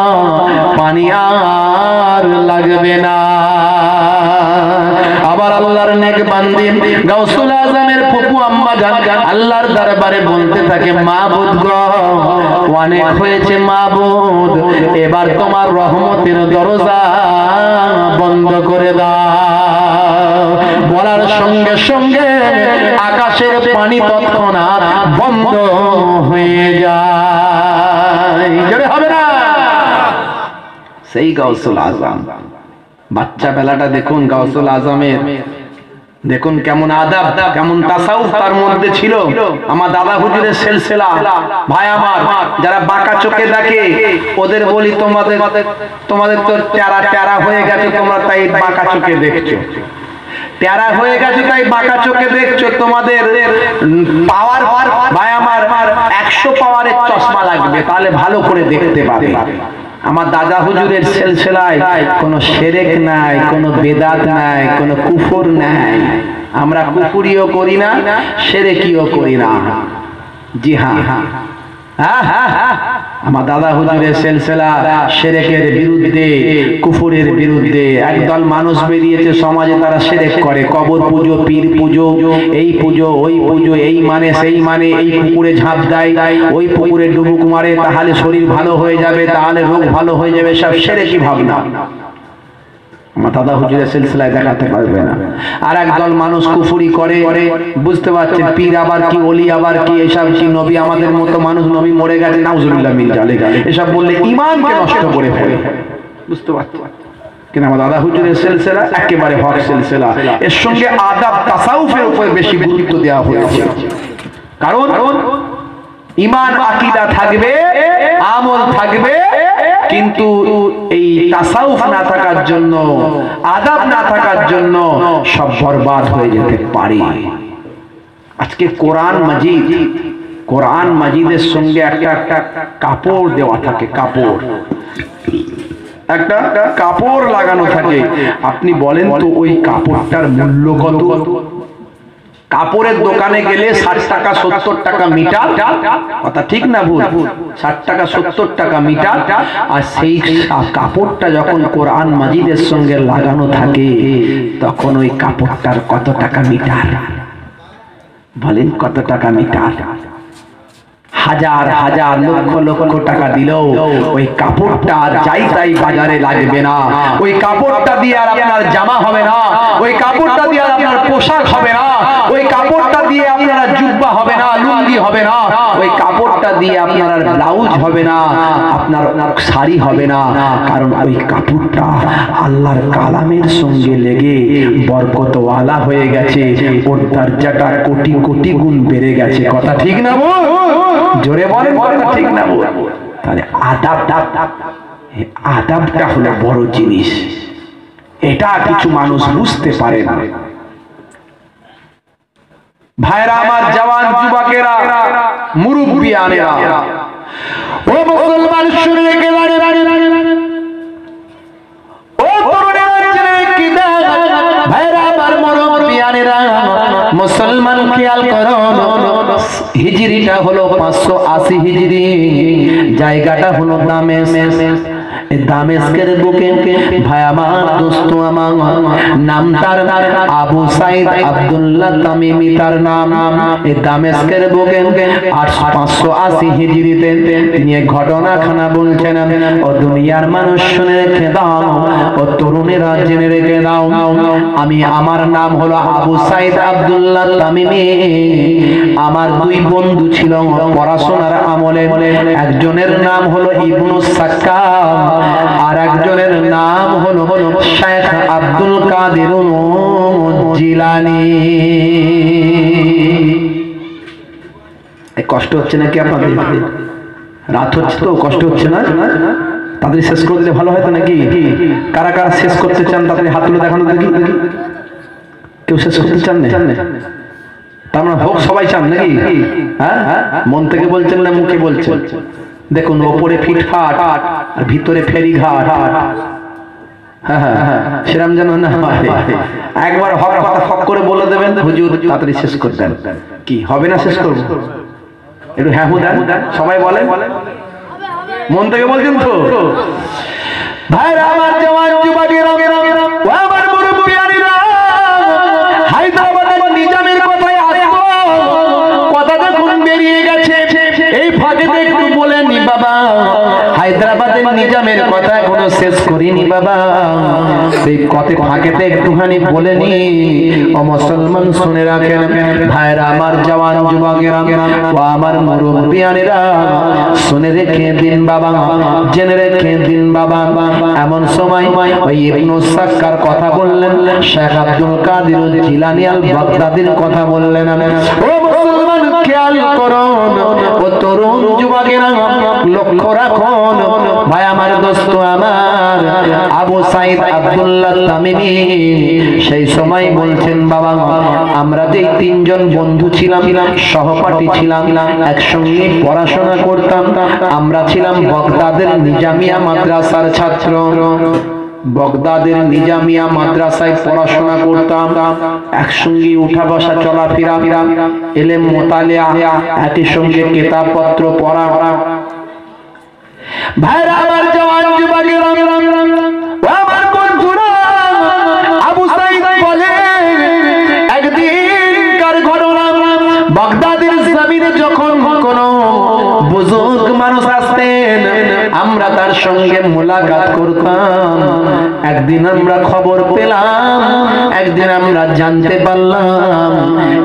Speaker 2: পানি আর লাগবে না। আবার আল্লাহর নেক বান্দি গাউসুল আজমের ফুপু আম্মা জান আল্লাহর দরবারে বলতে থাকে, মাবুদ গো, অনেক হয়েছে মাবুদ, এবার তোমার রহমতের দরজা বন্ধ করে দাও। বলার সঙ্গে সঙ্গে আকাশের পানি তৎক্ষণাৎ বন্ধ হয়ে যায়। জোরে হবে না? সেই গাউসুল আজম, বাচ্চা বেলাটা দেখুন গাউসুল আজমের, দেখুন কেমন আদাব, কেমন তাসাউফ তার মধ্যে ছিল। আমার দাদা হুজুরের সিলসিলা ভাই আমার যারা বাঁকা চোখে দেখে, ওদের বলি তোমাদের তো ট্যারা হয়ে গেছে, তোমরা তাই বাঁকা চোখে দেখছো, ট্যারা হয়ে গেছে তাই বাঁকা চোখে দেখছো। তোমাদের পাওয়ার ভাই আমার 100 পাওয়ারের চশমা লাগবে, তাহলে ভালো করে দেখতে পাবে। আমার দাদা হুজুরের সিলসিলায় কোনো শিরক নাই, কোনো বেদাত নাই, কোনো কুফর নাই। আমরা কুফরিও করি না, শিরকিও করি না। জি হ্যাঁ, আমার দাদা হুজুরের সিলসিলা শিরকের বিরুদ্ধে, কুফরের বিরুদ্ধে। একদল মানুষ বেরিয়েছে সমাজে, তারা শিরক করে, কবর পুজো, পীর পুজো, এই পুজো, ওই পুজো, এই মানে সেই মানে, এই পুকুরে ঝাঁপ দেয়, ওই পুকুরে ডুবুক মারে, তাহলে শরীর ভালো হয়ে যাবে, তাহলে রোগ ভালো হয়ে যাবে, সব শিরকি ভাবনা। আমার দাদা হুজুরের সিলসিলায় দেখাতে পারবে না। আর একদল মানুষ কুফরি করে, বুঝতে পারছেন, পীর আবার কি, ওলি আবার কি, এসব কি, নবী আমাদের মতো মানুষ, নবী মরে গেছে, নাউজুবিল্লাহ মিন জালিক, এসব বললে ঈমানকে নষ্ট করে ফেলে, বুঝতে পারছেন। কিন্তু আমার দাদা হুজুরের সিলসিলা একেবারে হক সিলসিলা, এর সঙ্গে আদাব তাসাউফের উপর বেশি গুরুত্ব দেওয়া হয়েছে। কারণ ঈমান আকীদা থাকবে, আমল থাকবে, কিন্তু এই তাসাউফ না থাকার জন্য, আদাব না থাকার জন্য সব বরবাদ হয়ে যেতে পারে। আজকে কোরআন মাজিদের সঙ্গে একটা কাপড় দেওয়া থাকে, কাপড়, একটা কাপড় লাগানো থাকে। আপনি বলেন তো ওই কাপড়টার মূল্য কত? কাপড়ের দোকানে গেলে 60 টাকা 70 টাকা মিটার, কথা ঠিক না ভুল? 60 টাকা 70 টাকা মিটার। আর সেই কাপড়টা যখন কোরআন মাজিদের সঙ্গে লাগানো থাকে, তখন ওই কাপড়টার কত টাকা মিটার? বলেন কত টাকা মিটার? হাজার হাজার লক্ষ লক্ষ টাকা দিলেও ওই কাপড়টা আর যাই তাই বাজারে লাগবে না। ওই কাপড়টা দিয়ে আর আপনার জামা হবে না, ওই কাপড়টা দিয়ে আর আপনার পোশাক হবে না, ওই কাপড়টা দিয়ে আপনার জুব্বা হবে না, লুঙ্গি হবে না, ওই কাপড়টা দিয়ে আপনার আর ব্লাউজ হবে না, আপনার শাড়ি হবে না। কারণ ওই কাপড়টা আল্লাহর কালামের সঙ্গে লেগে বরকতওয়ালা হয়ে গেছে, ওর দরজাটা কোটি কোটি গুণ বেড়ে গেছে। কথা ঠিক না বল? জোরে বলেন, ঠিক না বল? তাহলে আদাবটা হলো বড় জিনিস, এটা কিছু মানুষ বুঝতে পারে না। ভাইরা আমার, জওয়ান যুবকেরা, মুরব্বিয়ানেরা, ও মুসলমান শুনে রেখে ও তরুণেরা, ভাইরা আমার, মুরব্বিয়ানেরা, মুসলমান খেয়াল করো, হিজরিটা হলো 580 হিজরি, জায়গাটা হলো দামেস্কের বুকে। ভাই আমার, দোস্ত আমার, নাম তার আবু সাইদ আব্দুল্লাহ তামিমি তার নাম। এই দামেস্কের বুকে 580 হিজরিতে তিনি ঘটনাখানা বলছেন। ও দুনিয়ার মানুষ শুনে রেখে দাও, ও তরুণেরা জেনে রেখে দাও, আমার নাম হলো আবু সাইদ আব্দুল্লাহ তামিমি। আমার দুই বন্ধু ছিল পড়াশোনার আমলে, একজনের নাম হলো ইবনু সাক্কাব, আর একজনের নাম হলো শেখ আব্দুল কাদের জিলানী। কষ্ট হচ্ছে নাকি আপনাদের? রাত হচ্ছে তো, কষ্ট হচ্ছে না? তাদের শেষ করে দিলে ভালো হয়তো নাকি? কারা কারা শেষ করতে চান তাদের হাত তুলে দেখানো দেখি। কেউ শেষ করতে চান না? তার মানে হোক সবাই চান নাকি? হ্যাঁ, মন থেকে বলছেন না মুখে বলছেন? দেখুন, ওপরে ফিটফাট আর ভিতরে ফেরিঘাট। সেরাম যেন না একবার হক কথা হক করে বলে দেবেন, হুজুর তাড়াতাড়ি শেষ করে দেন। কি হবে না শেষ করবো? একটু হ্যাঁ হু দেন, সবাই বলে। মন থেকে বলছেন তো? ভাইরা আমার, জওয়ান যুবকেরা, ও আমার মুরব্বিয়ানিরা, হায়দ্রাবাদের নিজামের কথায় আসবো। কথা যখন বেরিয়ে গেছে, এই ফাঁকেতে একটু বলে নি বাবা, হায়দ্রাবাদের নিজামের কথা এখনো শেষ করিনি বাবা। এই কথা ফাঁকেতে একটুখানি বলে নি। ও মুসলমান শুনে রাখেন, ভাইরা আমার, জওয়ান যুবকেরা, ও আমার মুরব্বিয়ানেরা, শুনে রেখে দিন বাবা, জেনে রেখে দিন বাবা। এমন সময় ওই ইবনু সাক্কার কথা বললেন, শেখ আব্দুল কাদের জিলানী আল বাগদাদির কথা বললেন। ও মুসলমান, খেয়াল করুন, ও তরুণ যুবকেরা, লক্ষ্য রাখুন। ভাই আমার, দোস্ত আমার, আবু সাইদ আব্দুল্লাহ তামিমি সেই সময় বলছেন, বাবা আমরা যে তিনজন বন্ধু ছিলাম, সহপাঠী ছিলাম, একসঙ্গে পড়াশোনা করতাম, আমরা ছিলাম বাগদাদের নিজামিয়া মাদ্রাসার ছাত্র। বাগদাদের নিজামিয়া মাদ্রাসায় পড়াশোনা করতাম, একসঙ্গে উঠা বসা চলাফেরা, ইলম মুতালিয়া, একই সঙ্গে কিতাবপত্র পড়া। ভাইরা আমার, জওয়ান যুবকেরা, ও আমার বন্ধুরা, আবু সাইদ বলে একদিনকার ঘটনা, বাগদাদের জমিনে যখন কোন বুজুর্গ মানুষ আসতেন, আমরা তার সঙ্গে মুলাকাত করতাম। একদিন আমরা খবর পেলাম, একদিন আমরা জানতে পারলাম,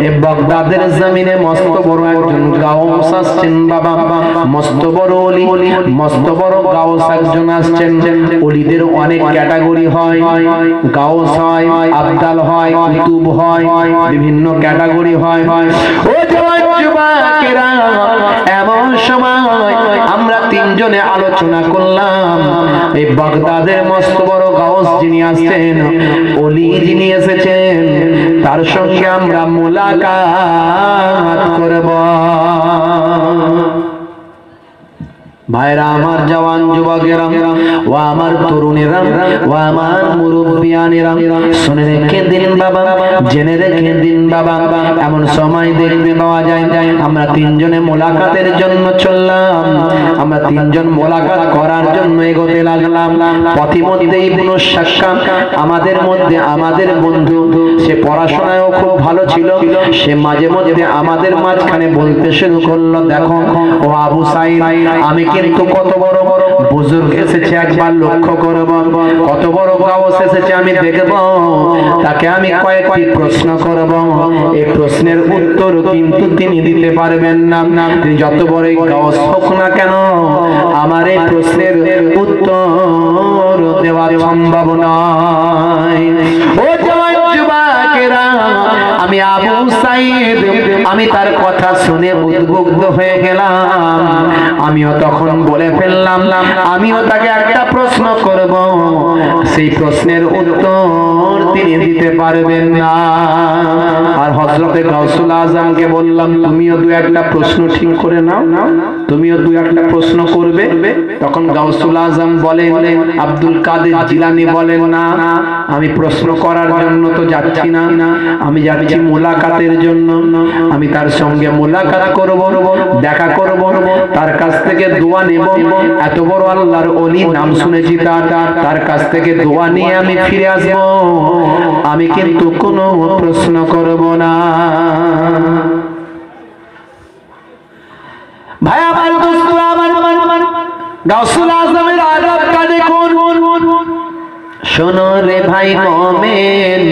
Speaker 2: এই বাগদাদের জমিনে মস্ত বড় একজন গাউস আসছেন বাবা, মস্ত বড় ওলি, মস্ত বড় গাউস একজন আসছেন। ওলিদের অনেক ক্যাটাগরি হয়, গাউস হয়, আবদাল হয়, কুতুব হয়, বিভিন্ন ক্যাটাগরি হয়। ও জওয়ান যুবকেরা, এমন সময় আমরা তিনজনে আলোচনা করলাম, এই বাগদাদের মস্ত বড় গাউস যিনি আসছেন, ওলি যিনি এসেছেন, তার সঙ্গে আমরা মুলাকাত করব। ভাইরা আমার, জওয়ান যুবকেরা, ও আমার তরুণেরা, ও আমার মুরব্বিয়ানেরা, শুনে রেখে দিন বাবা, জেনে রেখে দিন বাবা। এমন সময় দেখতে পাওয়া যায়, আমরা তিনজনে মোলাকাতের জন্য চললাম, আমরা তিনজন মোলাকাত করার জন্য এগোতে লাগলাম। পথিমধ্যে ইবনু সাক্কার আমাদের মধ্যে, আমাদের বন্ধু, সে পড়াশোনায়ও খুব ভালো ছিল, সে মাঝে মধ্যে আমাদের মাঝখানে বলতে শুরু করলো, দেখো ও আবু সাইদ, আমি কিন্তু কত বড় বড় বুজুর্গ এসেছে একবার লক্ষ্য করব, কত বড় গাউস এসেছে আমি দেখব, তাকে আমি কয়েকটি প্রশ্ন করব। এই প্রশ্নের উত্তর কিন্তু তিনি দিতে পারবেন না, তিনি যত বড় গাউস হোক না কেন, আমার এই প্রশ্নের উত্তর দেওয়া সম্ভব নয়। ও জওয়ান যুবকেরা, আমি আবু সাইদ, আমি তার কথা শুনে উদ্বুদ্ধ হয়ে গেলাম। আমিও তখন বলে ফেললাম, আমিও তাকে একটা প্রশ্ন করব, সেই প্রশ্নের উত্তর তিনি দিতে পারবেন না। আর হযরতে গাউসুল আজমকে বললাম, তুমিও দু একটা প্রশ্ন ঠিক করে নাও, তুমিও দু একটা প্রশ্ন করবে। তখন গাউসুল আজম বলেন, আব্দুল কাদের জিলানী বলেন, না আমি প্রশ্ন করার জন্য তো যাচ্ছি না, আমি যাচ্ছি মুলাকাতের জন্য। আমি তার সঙ্গে মুলাকাত করব, দেখা করব, তার কাছ থেকে দোয়া নেব। এত বড় আল্লাহর ওলি, নাম শুনেছি তার কাছ থেকে দোয়া নিয়ে আমি ফিরে আসব। আমি কিন্তু কোনো প্রশ্ন করব না। ভাই আমার, দোস্ত আমার, গাউসুল আজমের আদবটা দেখুন। শোনো রে ভাই মোমেন,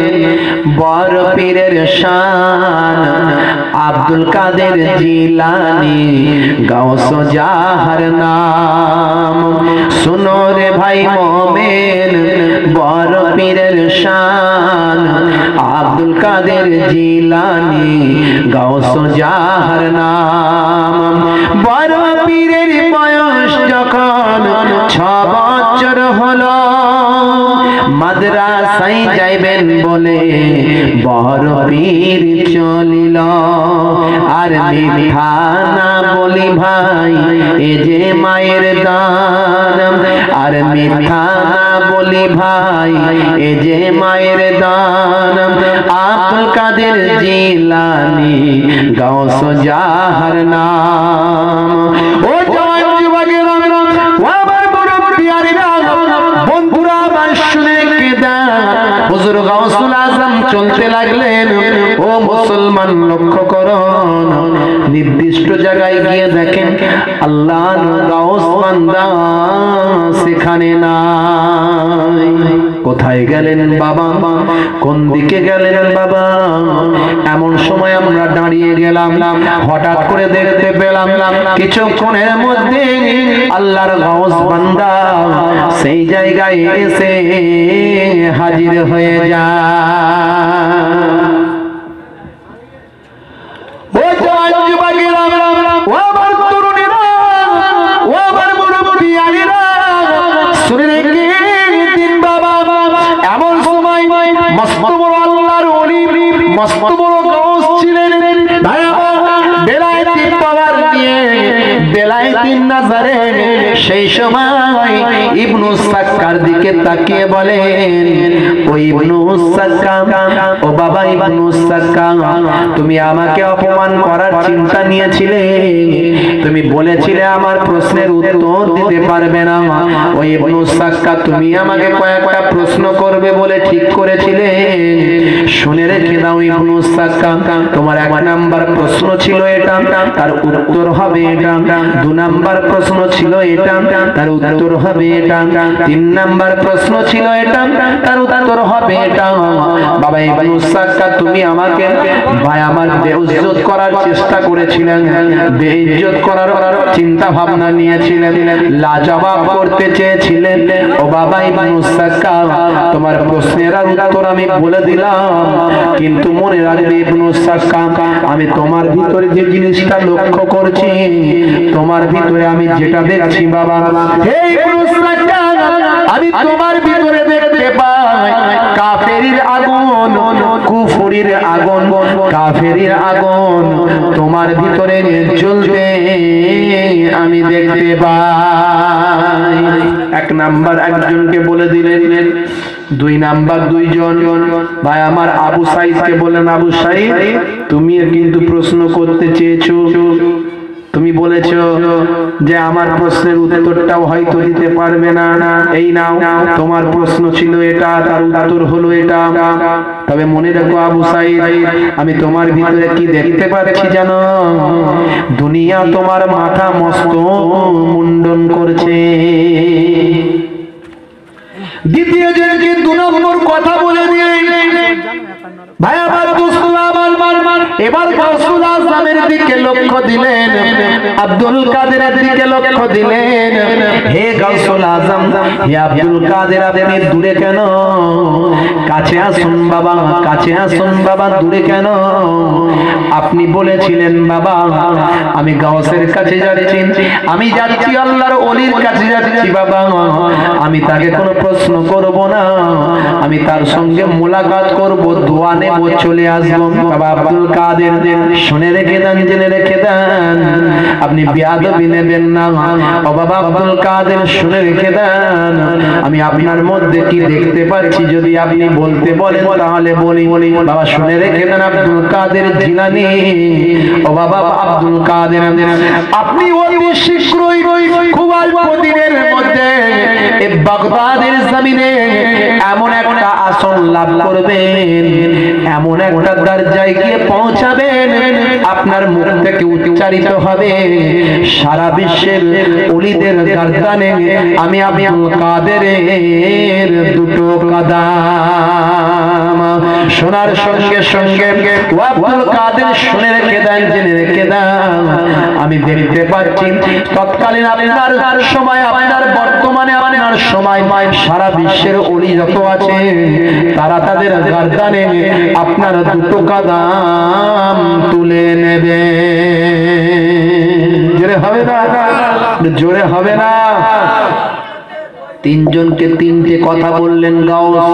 Speaker 2: বড় পীরের শান, আব্দুল কাদের জিলানী গাউস জাহার নাম। শুনো রে ভাই মোমেন বড় পীরের শান, আব্দুল কাদের জিলানী গাউস জাহার নাম। বড় পীরের বয়স যখন 6 বছর হলো, মাদ্রাসায় যাইবেন বলে বড় পীর চলিল। আর মিথ্যা না বলি ভাই এ যে মায়ের দান, আর মিথ্যা না বলি ভাই এ যে মায়ের দান। আব্দুল কাদের জিলানী গাউস জাহার নাম। ও জওয়ান যুবকেরা, ও আমার মুরব্বিয়ারা, বন্ধুরা আমার শুনে কেদার হুজুর গাউসুল আজম চলতে লাগলেন। ও মুসলমান লক্ষ্য করুন, নির্দিষ্ট জায়গায় গিয়ে দেখেন আল্লাহর গাউস বান্দা সেখানে নাই। কোথায় গেলেন বাবা, কোন দিকে গেলেন বাবা? এমন সময় আমরা দাঁড়িয়ে গেলাম, হঠাৎ করে দেখতে পেলাম কিছুক্ষণের মধ্যে আল্লাহর গাউস বান্দা সেই জায়গায় এসে হাজির হয়ে যায়। ও জওয়ান যুবকেরা, ও আমার তরুণেরা, ও আমার মুরব্বিয়ানেরা, শুনে রেখে বাবা, এমন সময় মস্ত বড় আল্লাহর ওলি, মস্ত বড় গাউস ছিলেন ভাই আমার, বেলায়েতি পাওয়ার নিয়ে, বেলায়েতি নজরে। সেই সময় ইবনু সাক্কার দিকে তাকিয়ে বলেন, ও ইবনু সাক্কার, ও বাবা ইবনু সাক্কার, তুমি আমাকে অপমান করার চিন্তা নিয়েছিলে, তুমি বলেছিলে আমার প্রশ্নের উত্তর দিতে পারবে না। ও ইবনু সাক্কার, তুমি আমাকে কয়েকটা প্রশ্ন করবে বলে ঠিক করেছিলে। শুনে রেখে দাও ইবনু সাক্কার, তোমার 1 নাম্বার প্রশ্ন ছিল এটা, তার উত্তর হবে এটা। 2 নাম্বার প্রশ্ন ছিল এটা, তার উত্তর হবে এটা। 3 নাম্বার প্রশ্ন ছিল এটা, তার উত্তর হবে এটা। বাবা ইবনু সাক্কার, তুমি আমাকে ভাই আমার বেইজ্জত করার চেষ্টা করেছিলেন, বেইজ্জত করার চিন্তা ভাবনা নিয়েছিলেন, লাজবাব করতে চেয়েছিলেন। ও বাবা ইবনু সাক্কার, তোমার প্রশ্নের উত্তর আমি বলে দিলাম, কিন্তু মনে রাখবে ইবনু সাক্কার, আমি তোমার ভিতরে যে জিনিসটা লক্ষ্য করছি, তোমার ভিতরে আমি যেটা দেখছি বাবা, হে ইবনু সাক্কার, আমি তোমার ভিতরে দেখতে পাই কাফেরের আগুন, কুফরির আগুন, কাফেরের আগুন তোমার ভিতরে জ্বলতে আমি দেখতে পাই। 1 নাম্বার একজনকে বলে দিলেন। 2 নাম্বার 2 জন ভাই আমার আবু সাইদকে বলেন, আবু সাইদ, তুমি কিন্তু প্রশ্ন করতে চেয়েছো, তুমি বলেছো যে আমার প্রশ্নের উত্তরটাও হয়তো দিতে পারবে না, এই নাও তোমার প্রশ্ন ছিল এটা, তার উত্তর হলো এটা। তবে মনে রাখো আবু সাইদ, আমি তোমার ভিতরে কি দেখতে পাচ্ছি জানো? দুনিয়া তোমার মাথা মস্ত মুন্ডন করছে। দ্বিতীয় জনকে 2 নম্বর কথা বলে দিয়ে ভাই আমার রাসূল আমার এবার রাসূল আযমের দিকে লক্ষ্য দিলেন, আব্দুল কাদেরের দিকে লক্ষ্য দিলেন। হে গাউসুল আযম, হে আব্দুল কাদের, আপনি দূরে কেন? কাছে আসুন বাবা, কাছে আসুন বাবা, দূরে কেন? আপনি বলেছিলেন বাবা আমি গাউসের কাছে যাচ্ছি, আমি যাচ্ছি আল্লাহর ওলির কাছে যাচ্ছি বাবা, আমি তাকে কোনো প্রশ্ন করব না, আমি তার সঙ্গে মোলাকাত করব, দোয়া নেব, চলে আসবো। বাবা আব্দুল কাদের, শুনে রেখে দেন, জেনে রেখে দেন, আপনি বেয়াদবি নেবেন না। ও বাবা আব্দুল কাদের, শুনে রেখে দেন, আমি আপনার মধ্যে কি দেখতে পাচ্ছি যদি আপনি বলতে বলেন তাহলে বলি। বাবা শুনে রেখে দেন, আব্দুল কাদের জিলানী, ও বাবা আব্দুল কাদের, আপনি অতি শীঘ্রই খুব অল্প দিনের মধ্যে এই বাগদাদের জমিনে এমন একটা আসন লাভ করবেন, এমন একটা দরজায় গিয়ে পৌঁছাবেন, আপনার মুখ থেকে উচ্চারিত হবে সারা বিশ্বের ওলিদের গর্দানে আমি আব্দুল কাদেরের দুটো কদম। শোনার সঙ্গে সঙ্গে আব্দুল কাদের শুনে রেখে দেন, জেনে রেখে দেন। আমি দেখতে পাচ্ছি তৎকালীন আপনার সময়, আপনার বর্তমানে আপনার সময় সারা বিশ্বের ওলি যত আছে তারা তাদের গর্দানে আপনার দুটো কদম তুলে নেবে। জোরে হবে না? জোরে হবে না? তিনজনকে তিনটে কথা বললেন। গাউস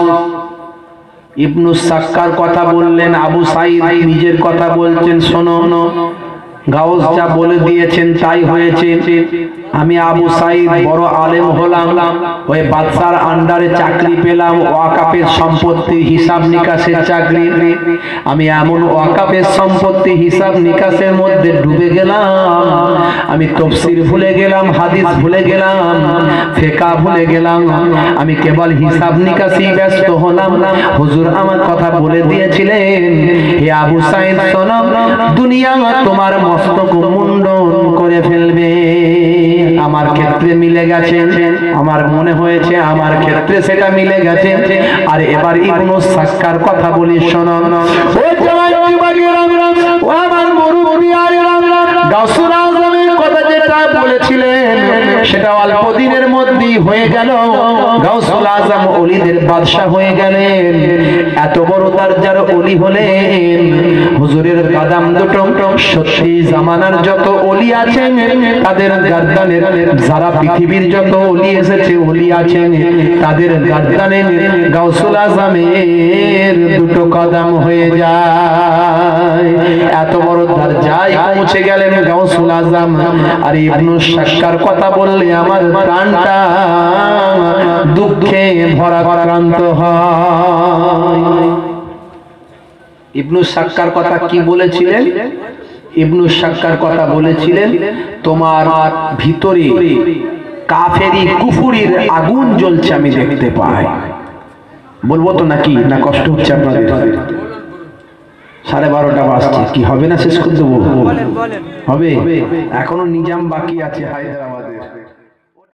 Speaker 2: ইবনু সাক্কার কথা বললেন, আবু সাঈদ নিজের কথা বলছেন। শোনো, গাউস যা বলে দিয়েছেন তাই হয়েছে। আমি আবু সাঈদ বড় আলেম হলাম, ওই বাদশার আন্ডারে চাকরি পেলাম, ওয়াকাফের সম্পত্তি হিসাব নিকাশের চাকরি। আমি এমন ওয়াকাফের সম্পত্তি হিসাব নিকাশের মধ্যে ডুবে গেলাম, আমি তাফসীর ভুলে গেলাম, হাদিস ভুলে গেলাম, ফিকহ ভুলে গেলাম। আমি কেবল হিসাব নিকাশই ব্যস্ত হলাম। হুজুর আমার কথা বলে দিয়েছিলেন, হে আবু সাঈদ শোনো, দুনিয়া তোমার মস্তক মুন্ডন করে ফেলবে। আমার ক্ষেত্রে মিলে গেছে, আমার মনে হয়েছে আমার ক্ষেত্রে সেটা মিলে গেছে। আর এবার ইবনু সাক্কার কথা বলি, শোনো। ও ও আমার মুরব্বিয়ারা, গাউসুল আজমের কথা যেটা বলেছিলেন সেটা অল্প দিনের মধ্যেই হয়ে গেল। গাউসুল আজম ওলিদের বাদশা হয়ে গেলেন। এত বড় দরজার ওলি হলেন। হুজুরের কদম দুটো সত্যি জামানার যত ওলি আছেন তাদের গর্দানের, যারা পৃথিবীর যত ওলি এসেছে ওলি আছেন তাদের গর্দানে গাউসুল আজমের দুটো কদম হয়ে যায়। এত বড় দরজায় পৌঁছে গেলেন গাউসুল আজম। আর ইবনু সাক্কার কথা বললে আমার প্রাণটা দুঃখে ভরাক্রান্ত হয়। ইবনু সাক্কার কথা কি বলেছিলেন? ইবনু সাক্কার কথা বলেছিলেন, তোমার ভিতরে কাফেরি কুফুরির আগুন জ্বলছে আমি দেখতে পাই। বলবো তো নাকি? না কষ্ট হচ্ছে আপনাদের? 12:30 বাজছে, কি হবে না শেষ করে দেবো? হবে, এখনো নিজাম বাকি আছে হায়দ্রাবাদের।